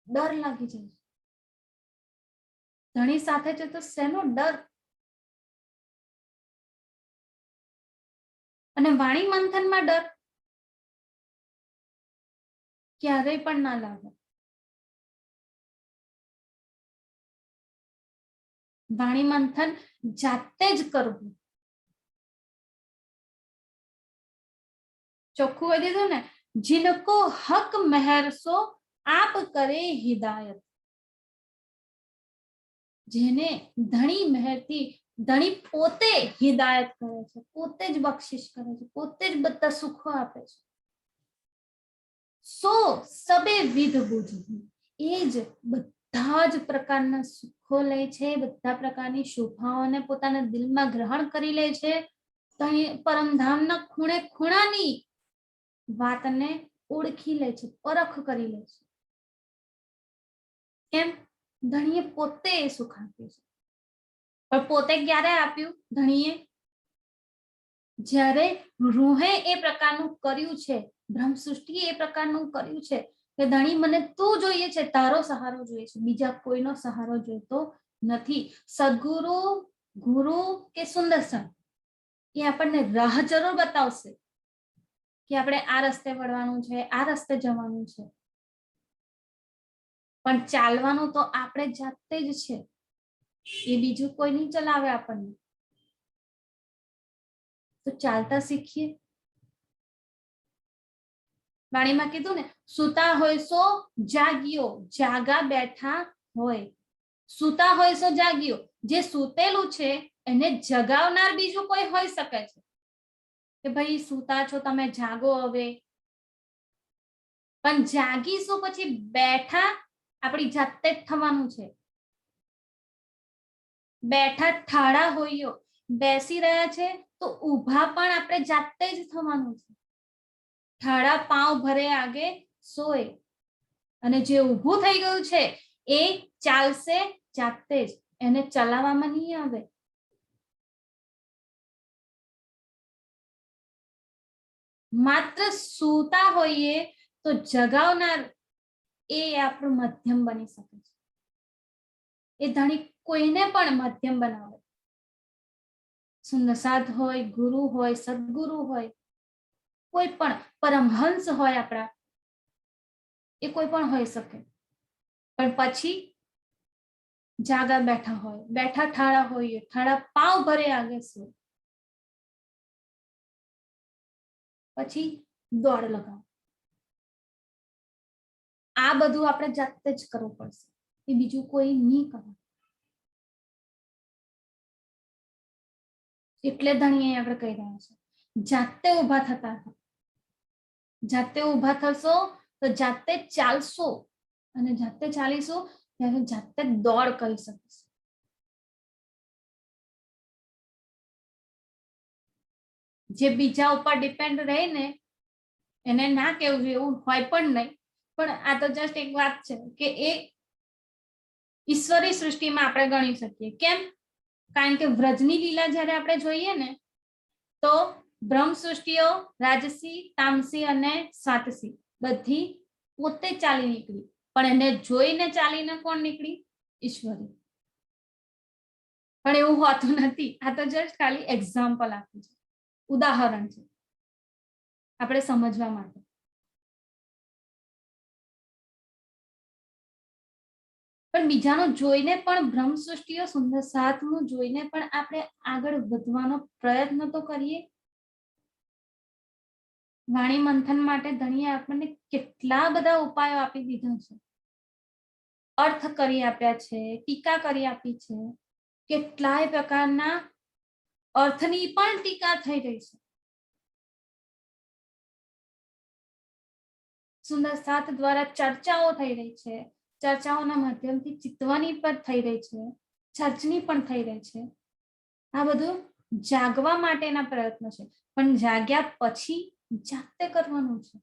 ડર લાગી જાય. ધણી સાથે છે તો શેનો ડર? અને વાણી મંથનમાં ડર ક્યારેય પણ ના લાગે. વાણી મંથન જાતે જ કરવું. ચોખ્ખું કહી દીધું ને, जिनको हक मेहर सो आप करे हिदायत. જેને ધણી મહેરથી ધણી પોતે હિદાયત કરે છે, પોતે જ બક્ષિશ કરે છે, પોતે જ બધા સુખો આપે છે. સો સબે વિધ બુદ્ધિ, એ જ બધા જ પ્રકારના સુખો લે છે, બધા પ્રકારની શોભાઓને પોતાના દિલમાં ગ્રહણ કરી લે છે. પરમધામના ખૂણે ખૂણાની વાતને ઓળખી લે છે, પરખ કરી લે છે. કેમ? ધણીએ પોતે એ સુખ આપ્યું છે. પણ પોતે ક્યારે આપ્યું ધણીએ? જ્યારે રૂહે એ પ્રકારનું કર્યું છે, બ્રહ્મ સૃષ્ટિએ એ પ્રકારનું કર્યું છે કે ધણી મને તું જોઈએ છે, તારો સહારો જોઈએ છે, બીજા કોઈનો સહારો જોઈતો નથી. સદગુરુ, ગુરુ કે સુંદર સંત એ આપણને રાહ જરૂર બતાવશે કે આપણે આ રસ્તે વળવાનું છે, આ રસ્તે જવાનું છે, પણ ચાલવાનું તો આપણે જાતે જ છે. એ બીજું કોઈ નહીં ચલાવે આપણને. તો ચાલતા શીખીએ. વાણીમાં કીધું ને, સુતા હોય સો જાગ્યો, જાગા બેઠા હોય. સુતા હોય સો જાગ્યો, જે સૂતેલું છે એને જગાવનાર બીજું કોઈ હોઈ શકે છે કે ભાઈ સુતા છો તમે, જાગો હવે. પણ જાગીશું પછી બેઠા આપણી જાતે જ થવાનું છે. બેઠા ઠાડા હોઈયો, બેસી રહ્યા છે તો ઊભા પણ આપણે જાતે જ થવાનું છે. ઠાડા પાવ ભરે આગે સોય, અને જે ઊભું થઈ ગયું છે એ ચાલશે જાતે જ, એને ચલાવવામાં નહીં આવે. માત્ર સૂતા હોઈએ તો જગાવનાર એ આપણું મધ્યમ બની શકે છે. એ ધણી કોઈને પણ મધ્યમ બનાવે. સુંદર સાધ હોય, ગુરુ હોય, સદગુરુ હોય, કોઈ પણ પરમહંસ હોય આપણા, એ કોઈ પણ હોઈ શકે. પણ પછી જાગા બેઠા હોય, બેઠા ઠાડા હોઈએ, ઠાડા પાવ ભરે આગે શું, પછી દોડ લગાવો. આ બધું આપણે જાતે જ કરવું પડશે, એ બીજું કોઈ નહીં કરે. એટલે ધણી આપણે કહી રહ્યા છે, જાતે ઉભા થતા હતા. જાતે ઉભા થશો તો જાતે ચાલશો, અને જાતે ચાલીશું ત્યારે જાતે દોડ કરી શકીશું. જે બીજા ઉપર ડિપેન્ડ રહીને એને ના કેવું જોઈએ એવું હોય પણ નહીં, પણ આ તો જસ્ટ એક વાત છે કે એ ઈશ્વરી સૃષ્ટિમાં આપણે ગણી શકીએ. કેમ? કારણ કે વ્રજની લીલા જ્યારે આપણે જોઈએ ને, તો બ્રહ્મ સૃષ્ટિઓ રાજસી, તામસી અને સાતસી બધી પોતે ચાલી નીકળી, પણ એને જોઈને ચાલીને કોણ નીકળી? ઈશ્વરી. પણ એવું હોતું નથી. આ તો જસ્ટ ખાલી એક્ઝામ્પલ આપ્યું છે, ઉદાહરણ છે આપણે સમજવા માટે. પણ બીજાનું જોઈને પણ, બ્રહ્મ સૃષ્ટિઓ સુંદર સાતનું જોઈને પણ આપણે આગળ વધવાનો પ્રયત્ન તો કરીએ. વાણી મંથન માટે ધણીએ આપણને કેટલા બધા ઉપાયો આપી દીધા છે, અર્થ કરી આપ્યા છે, ટીકા કરી આપી છે, કેટલાય પ્રકારના અર્થની પણ ટીકા થઈ રહી છે. સુંદર સાત દ્વારા ચર્ચાઓ થઈ રહી છે, ચર્ચાઓના માધ્યમથી ચિતવાની પણ થઈ રહી છે, ચર્ચની પણ થઈ રહી છે. આ બધું જાગવા માટેના પ્રયત્ન છે, પણ જાગ્યા પછી જાતે કરવાનું છે.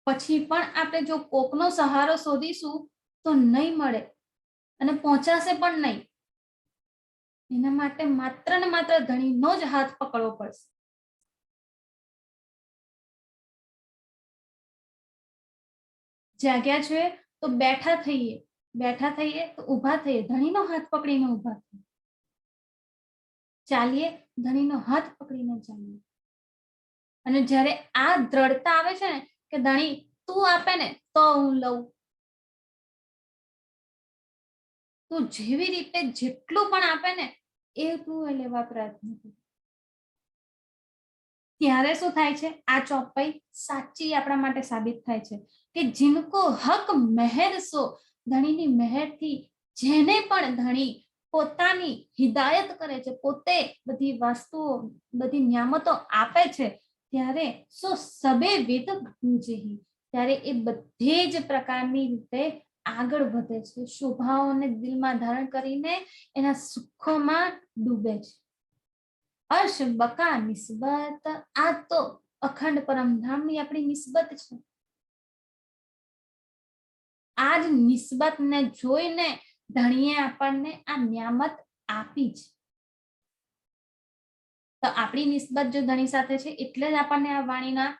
પછી પણ આપણે જો કોકનો સહારો શોધીશું તો નહીં મળે, અને પહોંચાશે પણ નહીં. એના માટે માત્ર ને માત્ર ધણીનો જ હાથ પકડવો પડશે. જાગ્યા છે તો બેઠા થઈએ, બેઠા થઈએ તો ઊભા થઈએ, ધણીનો હાથ પકડીને ઊભા થઈએ. ચાલીએ, ધણીનો હાથ પકડીને ચાલીએ. અને જ્યારે આ દ્રઢતા આવે છે ને કે ધણી તું આપે ને તો હું લઉં, તું જેવી રીતે જેટલું પણ આપે ને એ તું લેવા પ્રયત્ન કર, ત્યારે શું થાય છે? આ ચોપાઈ સાચી આપણા માટે સાબિત થાય છે કે જિનકો હક મહેર સો, ધણીની મહેરથી જેને પણ ધણી પોતાની હિદાયત કરે છે, પોતે બધી વસ્તુઓ બધી નિયામતો આપે છે, ત્યારે સો સબે વિદ પૂજહી, ત્યારે એ બધે જ પ્રકારની રીતે આગળ વધે છે, શોભાઓને દિલમાં ધારણ કરીને એના સુખોમાં ડૂબે છે. અર્શ બકા નિસ્બત, આ તો અખંડ પરમધામની આપણી નિસ્બત છે. આ જ નિસ્બતને જોઈને ધણીએ આપણને આ નિયામત આપી છે. તો આપણી નિસ્બત જો ધણી સાથે છે એટલે જ આપણને આ વાણીના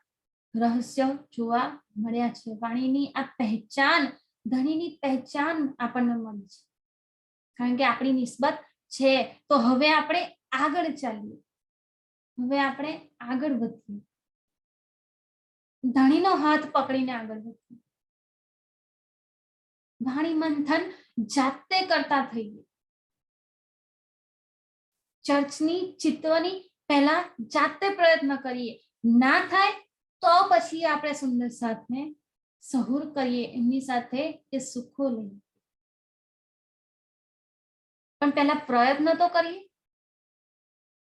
રહસ્યો જોવા મળ્યા છે. વાણીની આ પહેચાન, ધણીની પહેચાન આપણને મળી છે, કારણ કે આપણી નિસ્બત છે. તો હવે આપણે આગળ ચાલીએ, હવે આપણે આગળ વધીએ, ધણીનો હાથ પકડીને આગળ વધીએ, વાણી મંથન જાતે કરતા થઈએ. ચર્ચની ચિત્તવની પહેલા જાતે પ્રયત્ન કરીએ, ના થાય તો પછી આપણે સુંદર સાથને સહુર કરીએ, એમની સાથે એ સુખો લઈએ. પણ પહેલા પ્રયત્ન તો કરીએ.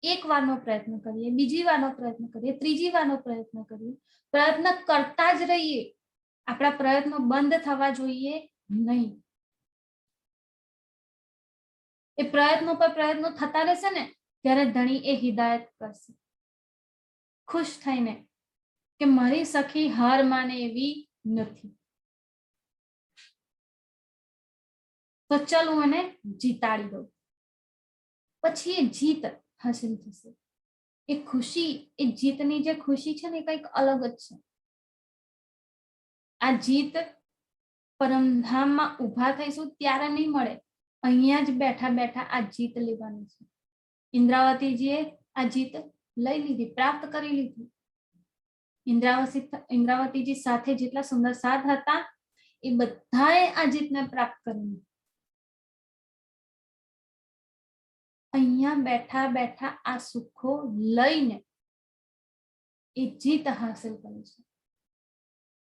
એક વારનો પ્રયત્ન કરીએ, બીજી વારનો પ્રયત્ન કરીએ, ત્રીજી વારનો પ્રયત્ન કરીએ, પ્રયત્ન કરતા જ રહીએ. આપણા પ્રયત્નો બંધ થવા જોઈએ નહીં. એ પ્રયત્નો પર પ્રયત્નો થતા રહેશે ને ત્યારે ધણી એ હિદાયત કરશે, ખુશ થઈને કે મારી સખી હાર માને એવી નથી, તો ચાલ હું એને જીતાડી દઉં. પછી એ જીત હાસિલ થશે. એ ખુશી, એ જીતની જે ખુશી છે ને એ કંઈક અલગ જ છે. આ જીત પરમધામમાં ઉભા થઈશું ત્યારે નહીં મળે, અહીંયા જ બેઠા બેઠા આ જીત લેવાની છે. ઇન્દ્રાવતીજીએ આ જીત લઈ લીધી, પ્રાપ્ત કરી લીધી. ઇન્દ્રાવતીજી સાથે જેટલા સુંદર સાથ હતા એ બધાએ આ જીતને પ્રાપ્ત કરી. અહીંયા બેઠા બેઠા આ સુખો લઈને એ જીત હાસિલ કરી છે.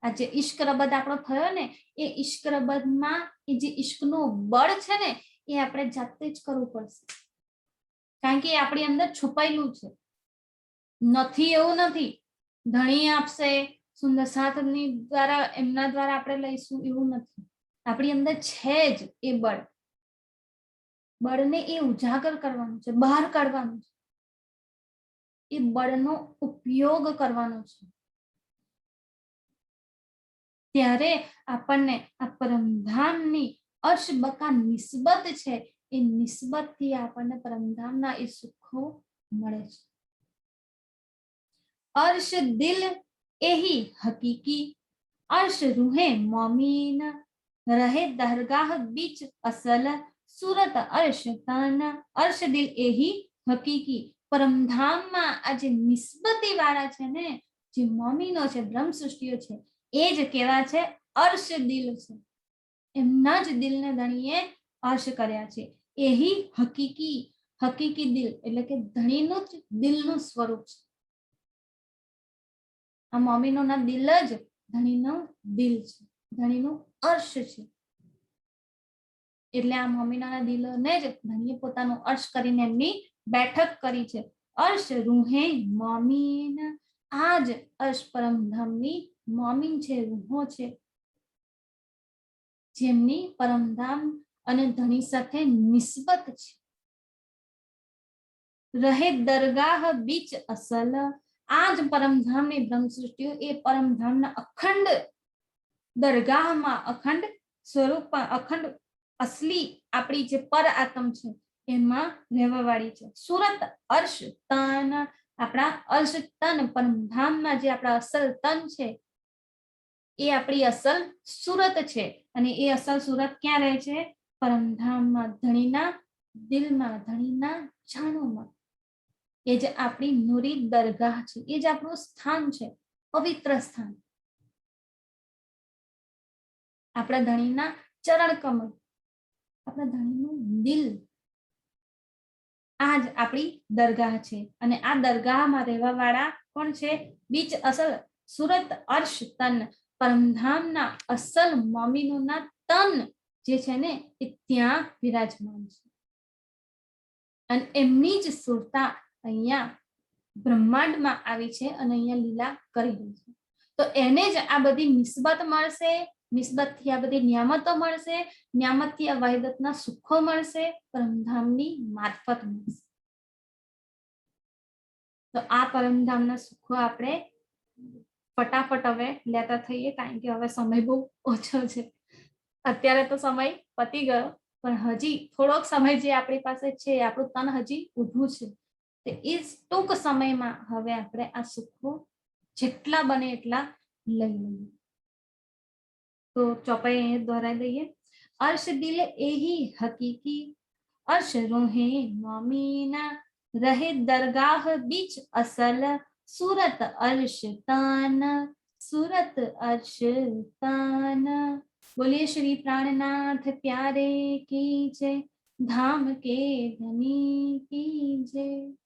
આ જે ઈશ્ક રબદ આપણો થયો ને, એ ઈશ્ક રબદમાં એ જે ઈશ્કનું બળ છે ને એ આપણે જાતે જ કરવું પડશે, કારણ કે એ આપણી અંદર છુપાયેલું છે. નથી એવું નથી ધણી આપશે, સુંદર સાથની દ્વારા એમના દ્વારા આપણે લઈશું એવું નથી. આપણી અંદર છે જ એ બળ. બળને એ ઉજાગર કરવાનું છે, બહાર કાઢવાનું છે, એ બળનો ઉપયોગ કરવાનો છે. ત્યારે આપણને આ પરમધામની અર્શબકા નિસ્બત છે, એ નિસ્બતથી આપણને પરમધામના એ સુખો મળે છે. अर्श दिल एही हकीकी, अर्श रूहे मोमीन, रहे दरगाह बीच असल, सूरत अर्श तन, अर्श दिल एही हकीकी. પરમધામમાં આ જે નિસ્બતી વાળા છે ને, જે મોમીનો છે, બ્રહ્મ સૃષ્ટિઓ છે, એ જ કેવા છે? અર્શ દિલ છે. એમના જ દિલને ધણીએ અર્શ કર્યા છે. એહી હકીકી, હકીકી દિલ એટલે કે ધણીનું જ દિલનું સ્વરૂપ છે. આ મોમીનોના દિલ જ ધણીનું દિલ છે, ધણીનું અર્શ છે. એટલે આ મોમીનોના દિલોને જ ધણીએ પોતાનું અર્શ કરીને એમની બેઠક કરી છે. અર્શ રૂહે મોમીન, આ જ અર્શ પરમધામની મોમીન છે, રૂહો છે, જેમની પરમધામ અને ધણી સાથે નિસ્બત છે. રહે દરગાહ બીચ અસલ, આ જ પરમધામની બ્રહ્મ સૃષ્ટિઓ એ પરમધામના અખંડ દરગાહમાં, અખંડ સ્વરૂપમાં, અખંડ અસલી આપણી જે પર આત્મ છે એમાં રહેવાવાળી છે. સુરત અર્શ તન, આપણા અર્શ તન પરમધામમાં જે આપણા અસલ તન છે એ આપણી અસલ સુરત છે. અને એ અસલ સુરત ક્યાં રહે છે? પરમધામમાં, ધણીના દિલમાં, ધણીના જાણોમાં. એ જે આપણી નુરી દરગાહ છે, એ જ આપણું સ્થાન છે, પવિત્ર સ્થાન. આપણા ધણીના ચરણ કમળ, આપણા ધણીનું દિલ, આ જ આપણી દરગાહ છે. અને આ દરગાહમાં રહેવા વાળા કોણ છે? બીચ અસલ સુરત અર્શ તન, પરમધામના અસલ મોમીનોના તન જે છે ને એ ત્યાં વિરાજમાન છે. અને એમની જ સુરતા અહીંયા બ્રહ્માંડમાં આવી છે અને અહીંયા લીલા કરી રહી છે. તો એને જ આ બધી નિસ્બત મળશે, નિસ્બતથી આ બધી નિયામતો મળશે, નિયામતથી આ વહીદતના સુખો મળશે, પરમધામની મારફત મળશે. તો આ પરમધામના સુખો આપણે ફટાફટ હવે લેતા થઈએ, કારણ કે હવે સમય બહુ ઓછો છે. અત્યારે તો સમય પતી ગયો, પણ હજી થોડોક સમય જે આપણી પાસે છે, આપણું તન હજી ઊભું છે. એ ટૂંક સમયમાં હવે આપણે આ સુખો જેટલા બને એટલા લઈ લઈએ. તો ચોપાઈ અહીંયા દોહરાઈ દઈએ. અર્શ દિલ એહી હકીકી, અર્શ રૂહે મોમીના, રહે દરગાહ બીચ અસલ, સુરત અર્શ તાન, સુરત અર્શ તાન. बोलिए श्री प्राणनाथ प्यारे की जय, धाम के धनी की जय.